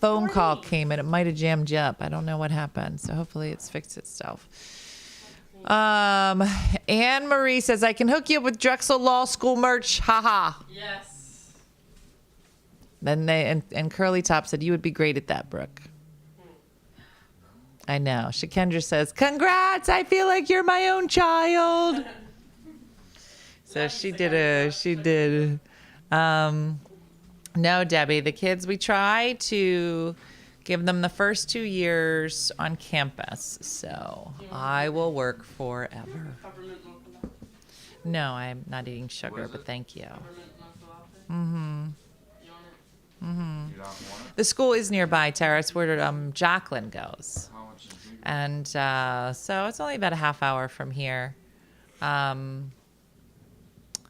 phone call came and it might have jammed you up. I don't know what happened, so hopefully it's fixed itself. Anne Marie says, I can hook you up with Drexel Law School merch. Haha. Yes. Then and Curly Top said, you would be great at that, Brooke. I know. Shakendra says, congrats, I feel like you're my own child. So she did. No, Debbie, the kids, we try to give them the first 2 years on campus. So I will work forever. Peppermint mocha latte. No, I'm not eating sugar, but thank you. Peppermint mocha latte. Mm-hmm. You want it? You don't want it? The school is nearby, Tara. It's where Jacqueline goes. How much did you And so it's only about a half hour from here.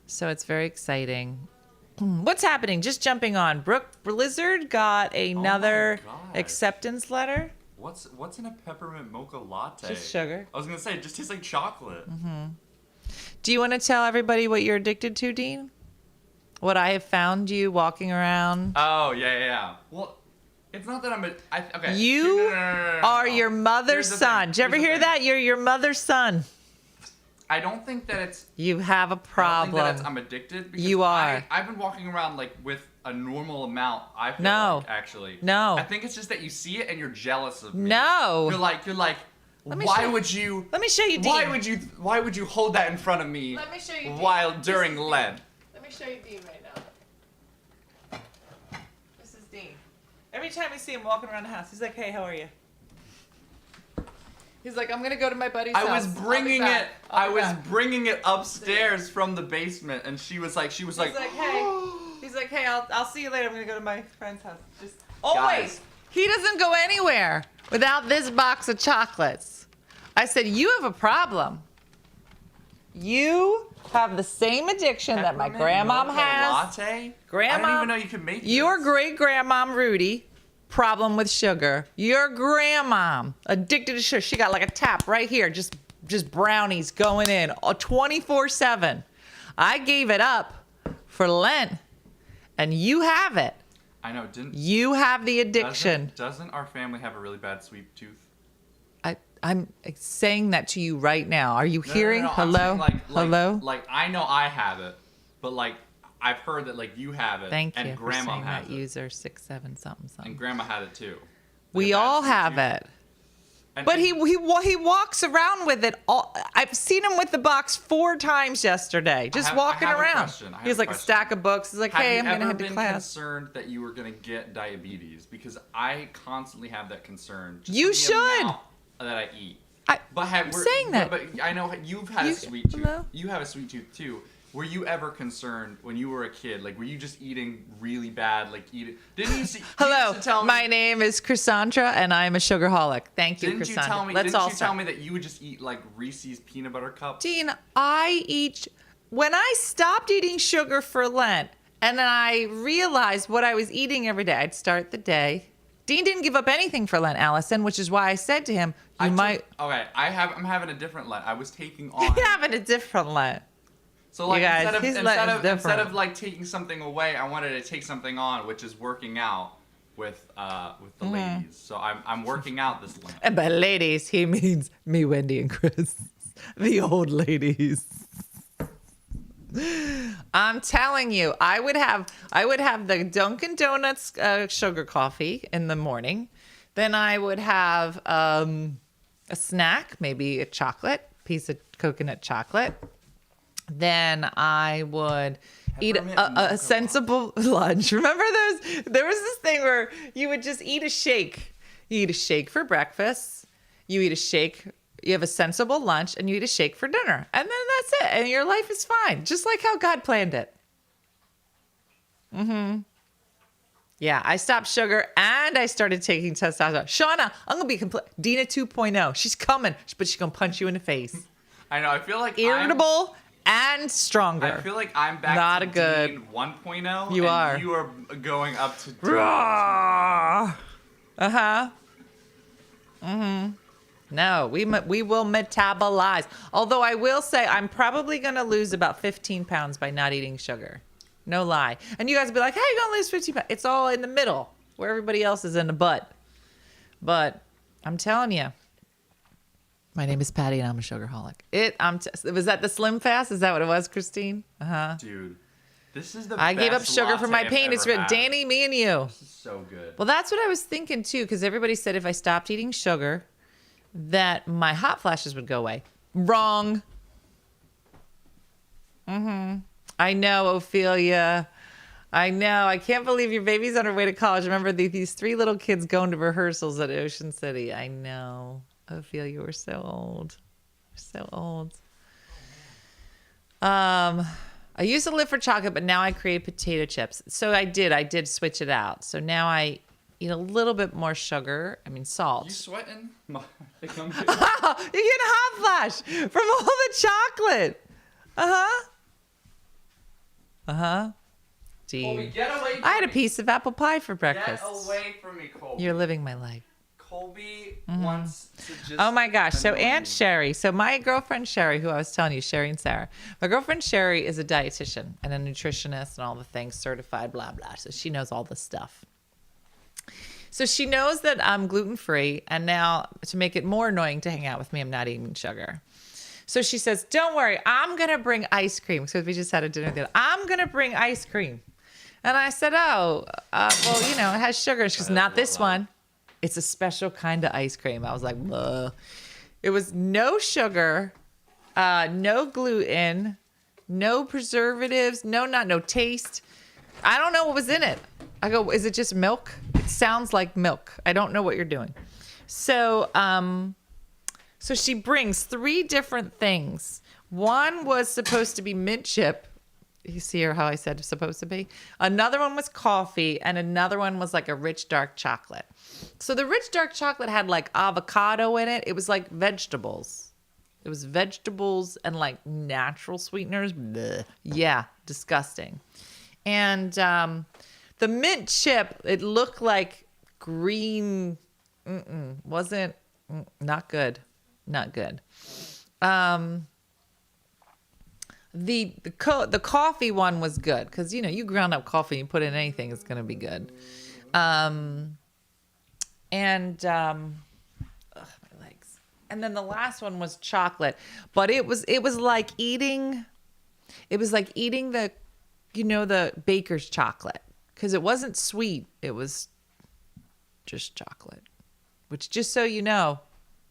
So it's very exciting. What's happening? Just jumping on. Brooke Blizzard got another gosh. acceptance letter. What's in a peppermint mocha latte? Just sugar. I was gonna say it just tastes like chocolate. Do you want to tell everybody what you're addicted to, Dean? What I have found you walking around? Oh yeah. Well, it's not that I'm okay. You No, are no. your mother's Here's the son. thing. Did you ever Here's the hear thing. that? You're your mother's son. I don't think that it's. You have a I don't think problem. that I'm addicted. Because You are. I've been walking around like with a normal amount. I feel No. like, actually. No. I think it's just that you see it and you're jealous of me. No. You're like. me Why show- would you? Let me show you, Dean. Why would you hold that in front of me? Let me show you, Dean. While during Lent. Let me show you Dean right now. This is Dean. Every time we see him walking around the house, he's like, hey, how are you? He's like, I'm going to go to my buddy's house. I was bringing it. I was back. bringing it upstairs from the basement, and she was like, He's like, hey. He's like, hey, I'll see you later. I'm going to go to my friend's house. Just always. Guys. He doesn't go anywhere without this box of chocolates. I said, you have a problem. You have the same addiction that my Peppermint grandmom mocha has. Latte? Grandma, I didn't even know you could make Your this. great grandmom Rudy, problem with sugar. Your grandmom addicted to sugar. She got like a tap right here, just brownies going in 24/7. I gave it up for Lent, and you have it. I know. Didn't You have the addiction. Doesn't our family have a really bad sweet tooth? I'm saying that to you right now. Are you No, hearing? no, no, I'm Hello? saying, Hello? Like I know I have it, but like I've heard that like you have it. Thank and you for Grandma saying has that it. user 67 something something. And Grandma had it too. We Like a bad all sweet have tooth. it. And- But he walks around with it all. I've seen him with the box 4 times yesterday, just walking I have a around. question. I have He has a like a question. stack of books. He's like, Have hey, you I'm gonna ever head to been class. concerned that you were gonna get diabetes? Because I constantly have that concern. Just You from the should. amount that I eat. I'm we're- saying that. But I know you've had You- a sweet tooth. hello? You have a sweet tooth too. Were you ever concerned when you were a kid? Like, were you just eating really bad? Like, Didn't you see? you Hello, used to tell me, my name is Cassandra, and I'm a sugarholic. Thank you, Didn't you Cassandra. tell me? Let's Didn't all you start. tell me that you would just eat like Reese's peanut butter cups? Dean, when I stopped eating sugar for Lent, and then I realized what I was eating every day, I'd start the day. Dean didn't give up anything for Lent, Allison, which is why I said to him, Okay, I'm having a different Lent. I was taking on. You're having a different Lent. So like You guys, his Lent is instead different. of like taking something away, I wanted to take something on, which is working out with the ladies. So I'm working out this Lent. And by ladies, he means me, Wendy, and Chris. The old ladies. I'm telling you, I would have the Dunkin' Donuts sugar coffee in the morning. Then I would have a snack, maybe a piece of coconut chocolate. Then I would eat Peppermint a mocha sensible lunch. Remember those? There was this thing where you would just eat a shake. You eat a shake for breakfast. You eat a shake. You have a sensible lunch, and you eat a shake for dinner. And then that's it. And your life is fine. Just like how God planned it. Yeah, I stopped sugar, and I started taking testosterone. Shauna, I'm going to be complete. Dina 2.0. She's coming, but she's going to punch you in the face. I know. I feel like Irritable and stronger. I feel like I'm back Not to a good- Dean 1.0. You and are. You are going up to Dean. No, we will metabolize. Although I will say I'm probably going to lose about 15 pounds by not eating sugar. No lie. And you guys will be like, how are you going to lose 15 pounds? It's all in the middle where everybody else is in the butt. But I'm telling you, my name is Patty and I'm a sugarholic. Was that the Slim Fast? Is that what it was, Christine? Dude, this is the I gave up best sugar for my latte I've pain. It's ever had. Danny, me, and you. This is so good. Well, that's what I was thinking too, because everybody said if I stopped eating sugar, that my hot flashes would go away. Wrong. I know, Ophelia. I know. I can't believe your baby's on her way to college. Remember these 3 little kids going to rehearsals at Ocean City. I know. Ophelia, we're so old. We're so old. I used to live for chocolate, but now I crave potato chips. So I did switch it out. So now I eat a little bit more sugar. I mean, salt. You sweating? You're getting hot flash from all the chocolate. Gee. Colby, get away from I had a me. piece of apple pie for breakfast. Get away from me, Colby. You're living my life. Colby wants to just... Oh my gosh. So annoy Aunt me. Sherry. So my girlfriend Sherry, who I was telling you, Sherry and Sarah. My girlfriend Sherry is a dietitian and a nutritionist and all the things, certified, blah, blah. So she knows all this stuff. So she knows that I'm gluten-free. And now to make it more annoying to hang out with me, I'm not eating sugar. So she says, don't worry, I'm going to bring ice cream. So we just had a dinner together. I'm going to bring ice cream. And I said, well, it has sugar. She goes, not this one. It's a special kind of ice cream. I was like, ugh. It was no sugar, no gluten, no preservatives, no taste. I don't know what was in it. I go, is it just milk? It sounds like milk. I don't know what you're doing. So, so she brings 3 different things. One was supposed to be mint chip. You see her how I said it's supposed to be? Another one was coffee, and another one was like a rich dark chocolate. So the rich dark chocolate had like avocado in it. It was like vegetables. It was vegetables and like natural sweeteners. Blech. Yeah, disgusting. And the mint chip, it looked like green. Wasn't not good. Not good. The coffee one was good because you ground up coffee and you put in anything, it's gonna be good. My legs. And then the last one was chocolate, but it was like eating the the baker's chocolate because it wasn't sweet. It was just chocolate, which just so you know,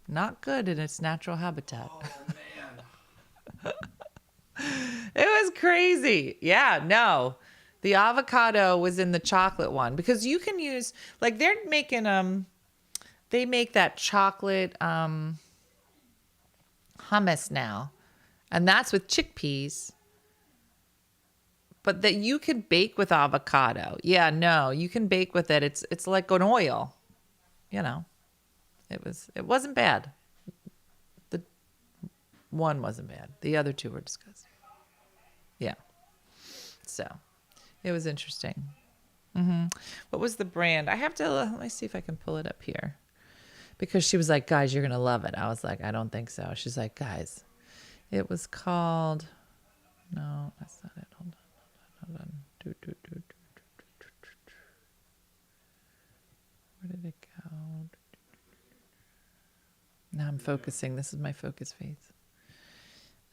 not good in its natural habitat. Oh, man. It was crazy. Yeah, no. The avocado was in the chocolate one because you can use like they're making they make that chocolate hummus now. And that's with chickpeas. But that you can bake with avocado. Yeah, no, you can bake with it. It's like an oil. It wasn't bad. The one wasn't bad. The other 2 were disgusting. Yeah. So it was interesting. What was the brand? I have to, let me see if I can pull it up here. Because she was like, guys, you're going to love it. I was like, I don't think so. She's like, guys, it was called, no, that's not it. Hold on. Where did it go? Now I'm focusing. This is my focus face.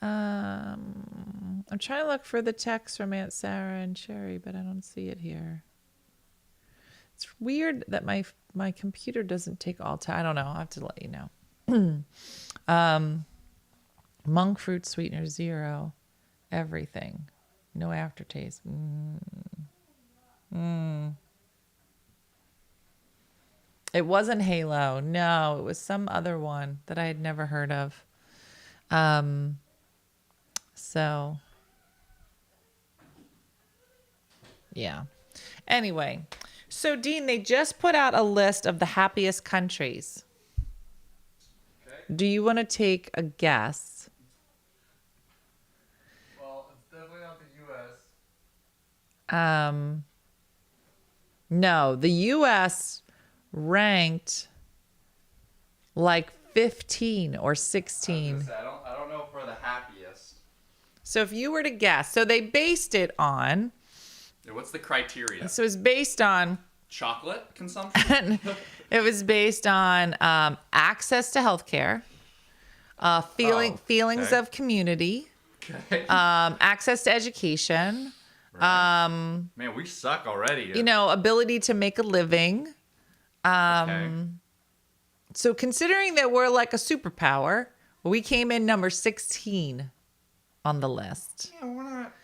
I'm trying to look for the text from Aunt Sarah and Sherry, but I don't see it here. It's weird that my computer doesn't take all time. I don't know. I'll have to let you know. Monk fruit sweetener 0, everything, no aftertaste. It wasn't Halo. No, it was some other one that I had never heard of. So, yeah. Anyway, so Dean, they just put out a list of the happiest countries. Okay. Do you want to take a guess? Well, it's definitely not the U.S. No, the U.S. ranked like 15 or 16. I don't know if we're the happiest. So if you were to guess, so they based it on. What's the criteria? So it's based on. Chocolate consumption? It was based on access to healthcare, feelings okay. of community, Okay. access to education, Right. Man, we suck already. ability to make a living. Okay. So considering that we're like a superpower, we came in number 16 on the list. Yeah,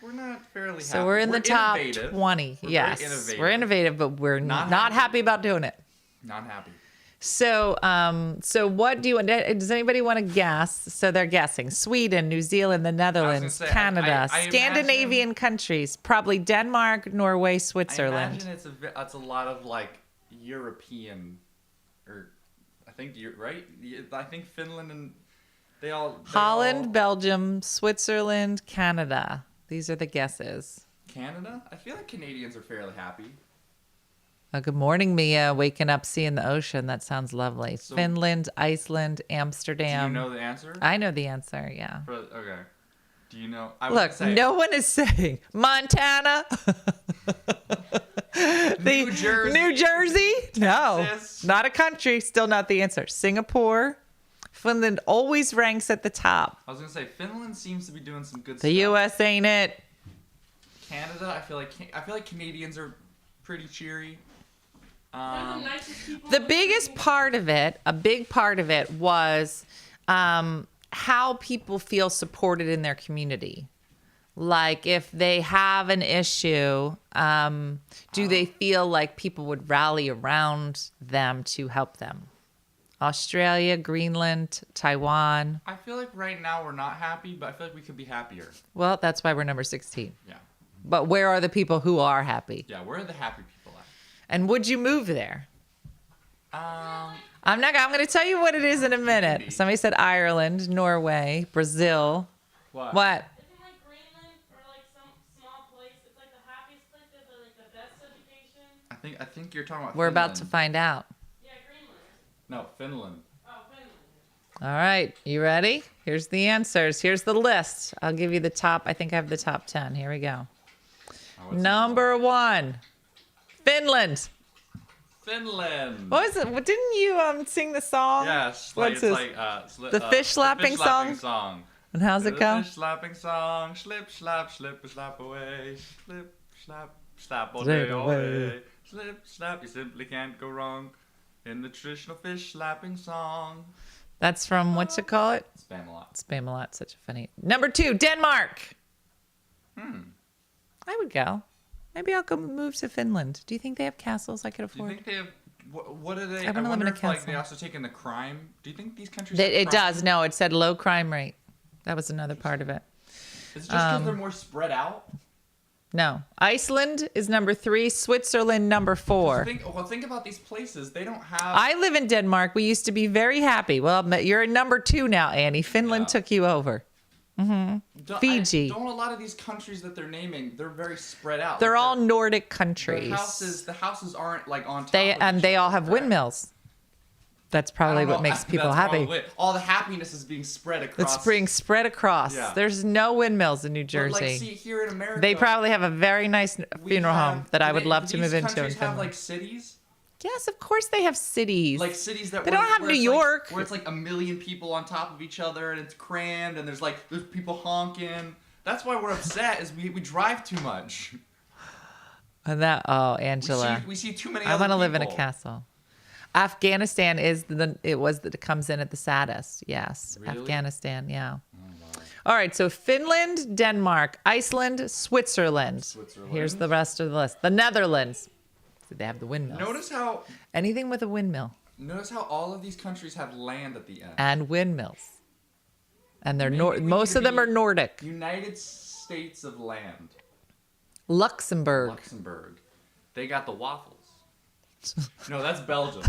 we're not fairly happy. So we're in the top innovative. 20. We're Yes. very innovative. We're innovative, but we're not happy. happy about doing it. Not happy. So, so what do you, does anybody want to guess? So they're guessing Sweden, New Zealand, the Netherlands, say, Canada, I Scandinavian countries, probably Denmark, Norway, I Switzerland. imagine it's a lot of like European, or I think you're right. I think Finland and they Holland, Belgium, Switzerland, Canada. These are the guesses. Canada. I feel like Canadians are fairly happy. Good morning, Mia. Waking up, seeing the ocean. That sounds lovely. So- Finland, Iceland, Do Amsterdam. you know the answer? I know the answer, yeah. Okay. Do you know? I would Look, say no one is saying Montana. New Jersey. New Jersey? No, Texas. not a country. Still not the answer. Singapore. Finland always ranks at the top. I was gonna say Finland seems to be doing some good The stuff. U.S. ain't it. Canada, I feel like Canadians are pretty cheery. They're the nicest people The in biggest world. part of it, a big part of it was how people feel supported in their community. Like if they have an issue, do they feel like people would rally around them to help them? Australia, Greenland, Taiwan. I feel like right now we're not happy, but I feel like we could be happier. Well, that's why we're number 16. Yeah. But where are the people who are happy? Yeah, where are the happy people at? And would you move there? Um, I'm going to tell you what it is in a minute. Somebody said Ireland, Norway, Brazil. what? What? Isn't like Greenland or like some small place? It's like the happiest place. They have like the best education. I think you're talking about We're about to Finland. find out. Yeah, Greenland. No, Finland. Oh, Finland. All right. You ready? Here's the answers. Here's the list. I'll give you the top. I think I have the top 10. Here we go. Oh, what's Number 1, Finland. Finland. What was it? What, didn't you sing the song? Yes. What's It's this? like The fish slapping song? song. And how's it go? Fish slapping song. Slip, slap, slip, slap away. Slip, slap, slap all Slip day away. away. Slip, slap. You simply can't go wrong in the traditional fish slapping song. That's from, what's it call it? Spam a lot. Spam a lot. Such a funny. Number 2, Denmark. I would go. Maybe I'll go move to Finland. Do you think they have castles I could Do you afford? think they have? What are they? I wanna live in wonder a if like castle. they also take in the crime. Do you think these countries? It have crime? does. No, it said low crime rate. That was another part of it. Is it just because they're more spread out? No. Iceland is number 3. Switzerland, number 4. Think about these places. They don't have. I live in Denmark. We used to be very happy. Well, you're in number 2 now, Annie. Finland Yeah. took you over. Fiji. Don't a lot of these countries that they're naming? They're very spread out. They're Like, all Nordic the countries. houses aren't like on top. They all have windmills. That's probably what makes people happy. All the happiness is being spread across. It's being spread across. Yeah. There's no windmills in New But, Jersey. like, see, here in America, They probably have a very nice we funeral have- home that I do would they- love do to these move into in countries have Finland. like cities. Yes, of course they have cities. Like cities that They where- don't have where New it's, like- York. where it's like a million people on top of each other and it's crammed and there's people honking. That's why we're upset is we drive too much. And Angela. We see too many. I want to other live in a people. castle. Afghanistan is that comes in at the saddest. Yes, Really? Afghanistan. Yeah. All right, so Finland, Denmark, Iceland, Switzerland. Here's the rest of the list. The Netherlands. They have the windmills. Anything with a windmill Notice how all of these countries have land at the end. and windmills, and they're Maybe we most could of them be are Nordic. United States of Land. Luxembourg. Luxembourg. They got the waffles. No, that's Belgium.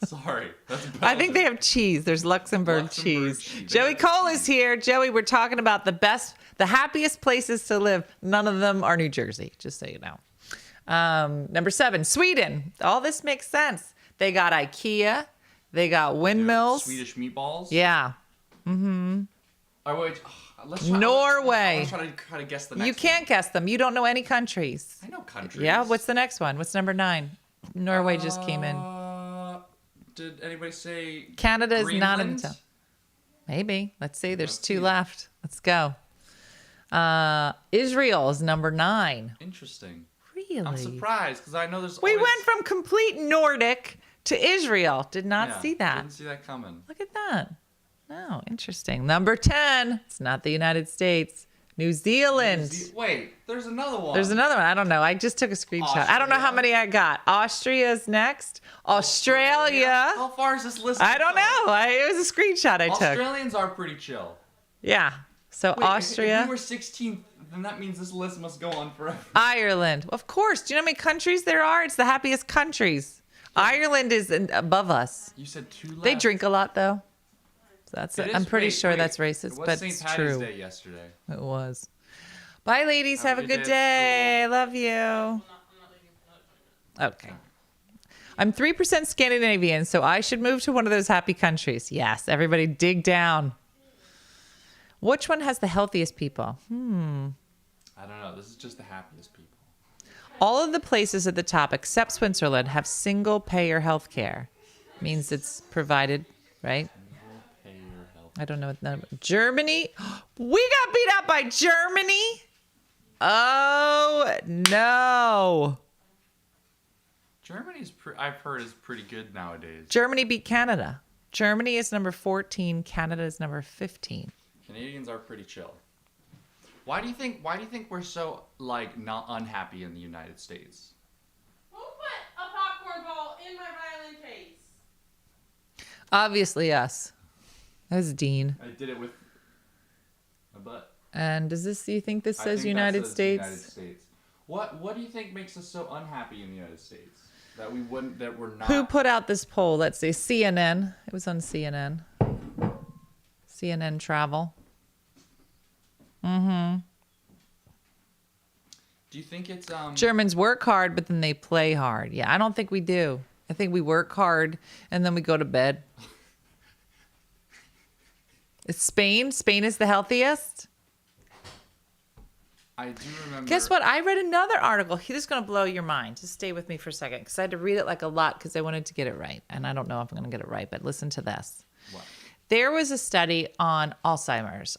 Sorry. That's Belgium. I think they have cheese. There's Luxembourg cheese. Joey They got Cole cheese. is here. Joey, we're talking about the happiest places to live. None of them are New Jersey, just so you know. Number 7, Sweden. All this makes sense. They got IKEA. They got windmills. Swedish meatballs. Yeah. Oh, wait. Let's try, Norway. Let's try to guess the next You can't one. guess them. You don't know any countries. I know countries. Yeah. What's the next one? What's number 9? Norway just came in. Did anybody say Canada is not in Greenland? the top. Maybe. Let's see. There's Let's 2 see. left. Let's go. Israel is number 9. Interesting. Really? I'm surprised because I know there's. We always... went from complete Nordic to Israel. Did not Yeah, see that. Didn't see that coming. Look at that. Oh, interesting. Number 10. It's not the United States. New Zealand. Wait, there's another one. There's another one. I don't know. I just took a screenshot. I don't know how Austria. many I got. Austria's next. Australia. How far is this list? I don't know. It was a screenshot I took. Australians are pretty chill. Yeah. So Wait, Austria. If we were 16th, then that means this list must go on forever. Ireland. Of course. Do you know how many countries there are? It's the happiest countries. Ireland is above us. You said 2 left. They drink a lot, though. So that's. It is- I'm pretty wait, sure wait. that's racist, It was but St. it's Patty's true. Day yesterday. It was. Bye, ladies. Have a good day. I love you. Okay. I'm 3% Scandinavian, so I should move to one of those happy countries. Yes. Everybody dig down. Which one has the healthiest people? I don't know. This is just the happiest people. All of the places at the top, except Switzerland, have single payer health care. Means it's provided, right? Pay your health. I don't know what that. Germany. We got beat up by Germany. Oh no. Germany's, I've heard, is pretty good nowadays. Germany beat Canada. Germany is number 14. Canada is number 15. Canadians are pretty chill. Why do you think we're so not unhappy in the United States? Who put a popcorn ball in my violin case? Obviously us. That was Dean. I did it with my butt. And does this? Do you think this I says think that United says States? United States. What do you think makes us so unhappy in the United States? That we're not. Who put out this poll? Let's see. CNN. It was on CNN. CNN Travel. Do you think it's Germans work hard, but then they play hard. Yeah, I don't think we do. I think we work hard and then we go to bed. It's Spain. Spain is the healthiest. I do remember. Guess what? I read another article. This is going to blow your mind. Just stay with me for a second because I had to read it like a lot because I wanted to get it right. And I don't know if I'm going to get it right, but listen to this. What? There was a study on Alzheimer's.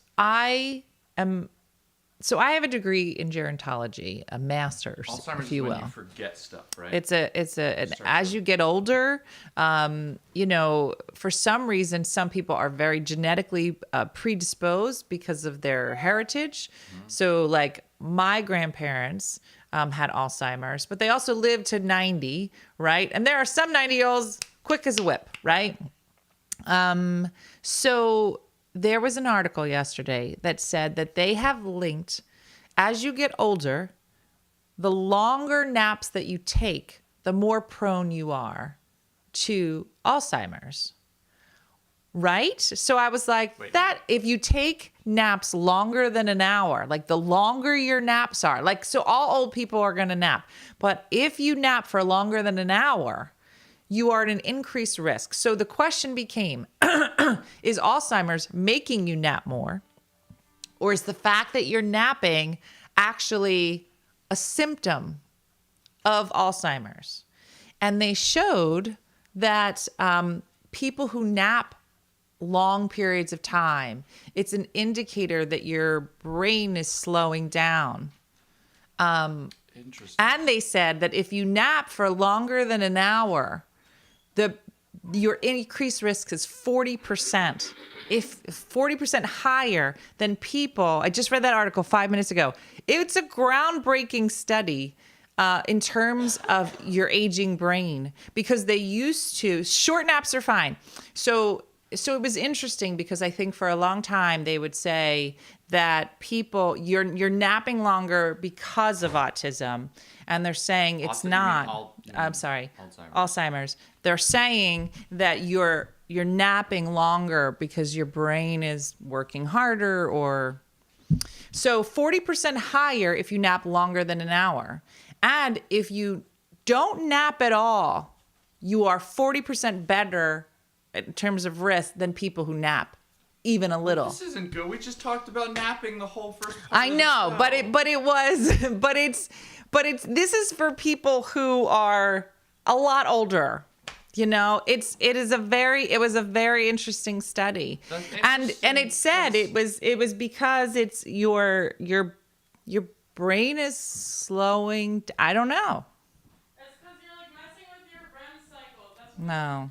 So I have a degree in gerontology, a master's, Alzheimer's if you is when will. you forget stuff, right? As you get older, for some reason, some people are very genetically predisposed because of their heritage. So like my grandparents had Alzheimer's, but they also lived to 90, right? And there are some 90-year-olds quick as a whip, right? So there was an article yesterday that said that they have linked, as you get older, the longer naps that you take, the more prone you are to Alzheimer's. Right? So I was like, if you take naps longer than an hour, like the longer your naps are, like, so all old people are going to nap. But if you nap for longer than an hour, you are at an increased risk. So the question became, is Alzheimer's making you nap more? Or is the fact that you're napping actually a symptom of Alzheimer's? And they showed that people who nap long periods of time, it's an indicator that your brain is slowing down. Interesting. And they said that if you nap for longer than an hour, your increased risk is 40%. If 40% higher than people, I just read that article 5 minutes ago. It's a groundbreaking study in terms of your aging brain because they used to, short naps are fine. So it was interesting because I think for a long time they would say that people, you're napping longer because of autism. And they're saying it's not. Alzheimer's. They're saying that you're napping longer because your brain is working harder or. So 40% higher if you nap longer than an hour. And if you don't nap at all, you are 40% better in terms of risk than people who nap even a little. This isn't good. We just talked about napping the whole first part I of the know, show. this is for people who are a lot older. You know, it was a very interesting study. And it said it was because it's your brain is slowing. I don't know. That's because you're like messing with your REM cycle. That's No.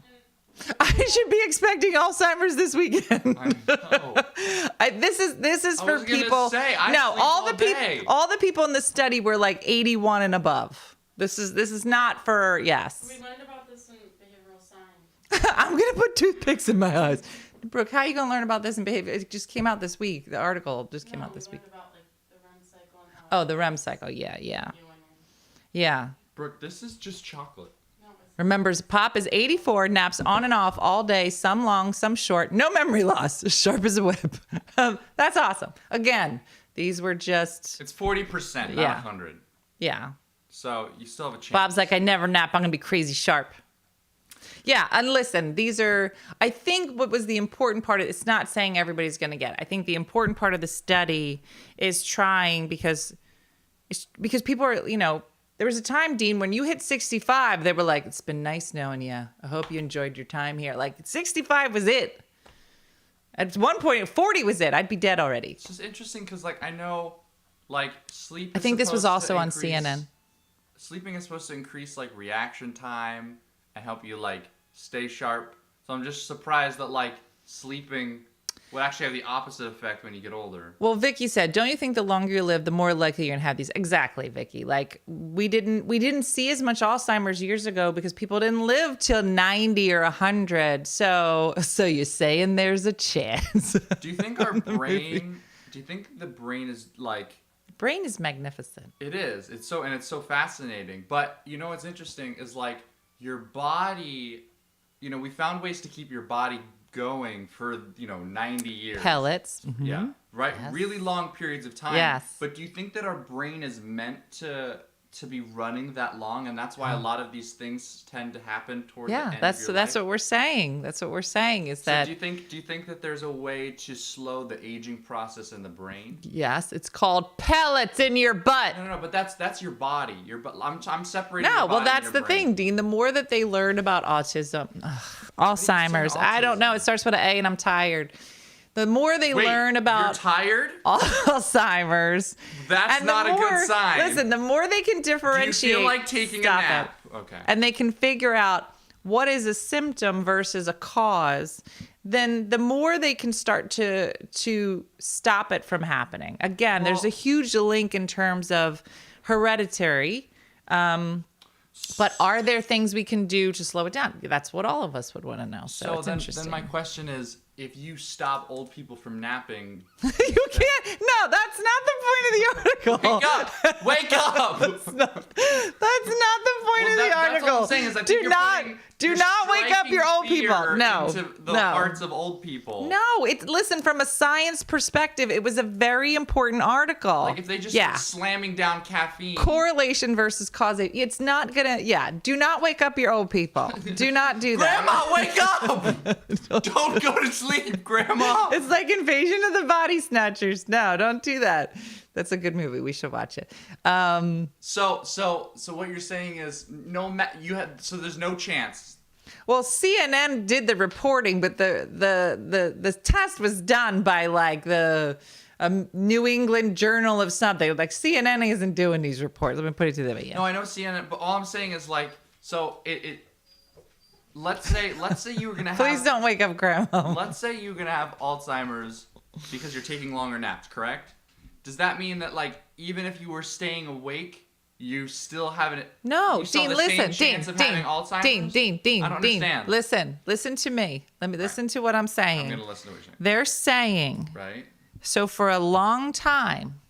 I should be expecting Alzheimer's this weekend. I know. This is I for was gonna people. say, I no, sleep all all the day. people, all the people in the study were like 81 and above. This is not for yes. We learned about this in behavioral science. I'm gonna put toothpicks in my eyes. Brooke, how are you gonna learn about this in behavior? It just came out this week. The article just came out this week. About, like, the REM cycle and how Oh, the REM cycle. Yeah. you and Yeah. Brooke, this is just chocolate. Remembers Pop is 84, naps on and off all day, some long, some short, no memory loss, sharp as a whip. That's awesome. Again, these were just, It's 40%, not Yeah. 100. yeah. So you still have a chance. Bob's like, I never nap. I'm going to be crazy sharp. Yeah, and listen, these are, I think what was the important part, it's not saying everybody's going to get it. I think the important part of the study is trying because people are, there was a time, Dean, when you hit 65, they were like, it's been nice knowing you. I hope you enjoyed your time here. Like 65 was it. At one point, 40 was it. I'd be dead already. It's just interesting because, like, I know, like, sleep I is think this was supposed to also on increase- CNN. Sleeping is supposed to increase, like, reaction time and help you, like, stay sharp. So I'm just surprised that, like, sleeping would actually have the opposite effect when you get older. Well, Vicky said, don't you think the longer you live, the more likely you're gonna have these? Exactly, Vicky. Like we didn't see as much Alzheimer's years ago because people didn't live till 90 or 100. So you're saying there's a chance. Do you think our brain, do you think the brain is, like, Brain is magnificent. it is. It's so fascinating. But you know what's interesting is, like, your body, we found ways to keep your body going for 90 years. Pellets. Yeah, right. Yes. Really long periods of time. Yes. But do you think that our brain is meant to be running that long, and that's why a lot of these things tend to happen toward the end that's of your that's life? what we're saying. That's what we're saying is So that do you think that there's a way to slow the aging process in the brain? yes, it's called pellets in your butt. No, but that's your body. I'm separating. No, your well, body and that's your the brain. thing, Dean. The more that they learn about autism, Alzheimer's, I don't know. autism? It starts with an A, and I'm tired. The more they Wait, learn you're about tired? Alzheimer's, That's and not a good sign. Listen, the more they can Do you differentiate, feel like taking a stop nap? it. Okay. And they can figure out what is a symptom versus a cause, then the more they can start to stop it from happening. Again, there's a huge link in terms of hereditary. But are there things we can do to slow it down? That's what all of us would want to know. So it's interesting. Then my question is, if you stop old people from napping, You can't. No, that's not the point of the article. wake up! That's not the point of the That's article. all I'm saying is I think do not wake up your old people. No, into the no. hearts of old people. No, listen, from a science perspective, it was a very important article. Like if they just start slamming down caffeine. Correlation versus causation. It's not gonna. Yeah, do not wake up your old people. Do not do that. Grandma, wake up! Don't go to sleep, Grandma. It's like Invasion of the Body Snatchers. No, don't do that. That's a good movie. We should watch it. So what you're saying is so there's no chance. Well, CNN did the reporting, but the test was done by like the New England Journal of something. Like CNN isn't doing these reports. Let me put it to them again. No, I know CNN, but all I'm saying is like, so it let's say you were gonna have. Please don't wake up, Grandma. Let's say you're gonna have Alzheimer's because you're taking longer naps, correct? Does that mean that, like, even if you were staying awake, you still haven't? No, you still Dean, have the listen, same chance of having Alzheimer's? Dean, I don't understand. Listen to me. Let me listen to what I'm saying. I'm gonna listen to what you're saying. They're saying, Right. so for a long time,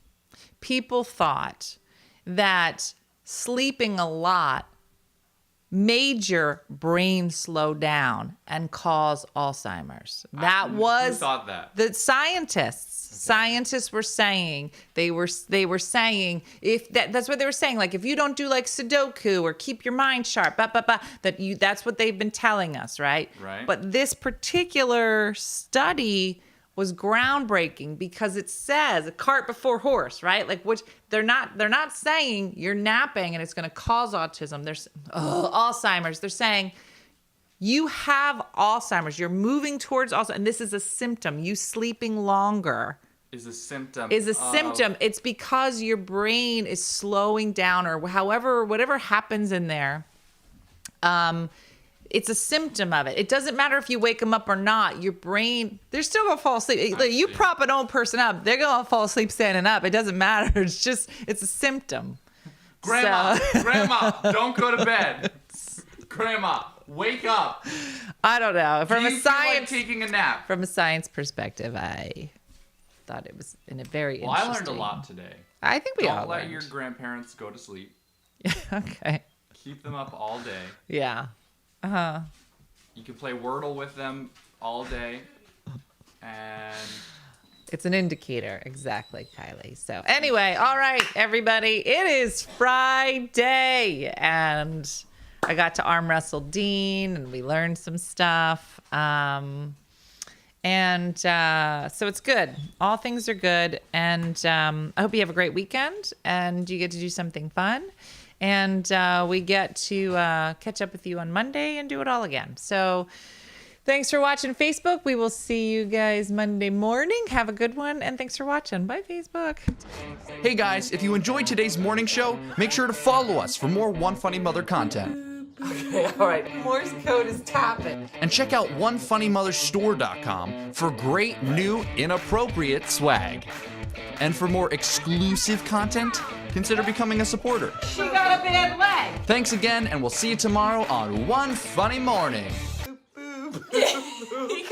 people thought that sleeping a lot made your brain slow down and cause Alzheimer's. Who thought that? The scientists. Scientists were saying they were saying if that's what they were saying, like if you don't do like Sudoku or keep your mind sharp, that's what they've been telling us, right? Right. But this particular study was groundbreaking because it says a cart before horse, right? Like which they're not saying you're napping and it's going to cause autism. There's Alzheimer's. They're saying you have Alzheimer's. You're moving towards Alzheimer's, and this is a symptom. You sleeping longer Is a symptom. symptom. It's because your brain is slowing down, or whatever happens in there. it's a symptom of it. It doesn't matter if you wake them up or not. Your brain, they're still gonna fall asleep. You prop an old person up, they're gonna fall asleep standing up. It doesn't matter. It's a symptom. Grandma, don't go to bed. Grandma, wake up. I don't know. Do you feel like taking a nap? From a science perspective, I thought it was in a very interesting. I learned a lot today. I think we all Don't let learned. your grandparents go to sleep. Okay. Keep them up all day. Yeah. You can play Wordle with them all day. And it's an indicator. Exactly, Kylie. So anyway, all right, everybody. It is Friday. And I got to arm wrestle Dean, and we learned some stuff. So it's good. All things are good. And I hope you have a great weekend and you get to do something fun. And we get to catch up with you on Monday and do it all again. So thanks for watching Facebook. We will see you guys Monday morning. Have a good one. And thanks for watching. Bye, Facebook. Hey guys, if you enjoyed today's morning show, make sure to follow us for more One Funny Mother content. Okay, all right. Morse code is tapping. And check out OneFunnyMotherStore.com for great new inappropriate swag. And for more exclusive content, consider becoming a supporter. She got a bad leg. Thanks again, and we'll see you tomorrow on One Funny Morning. Boop, boop.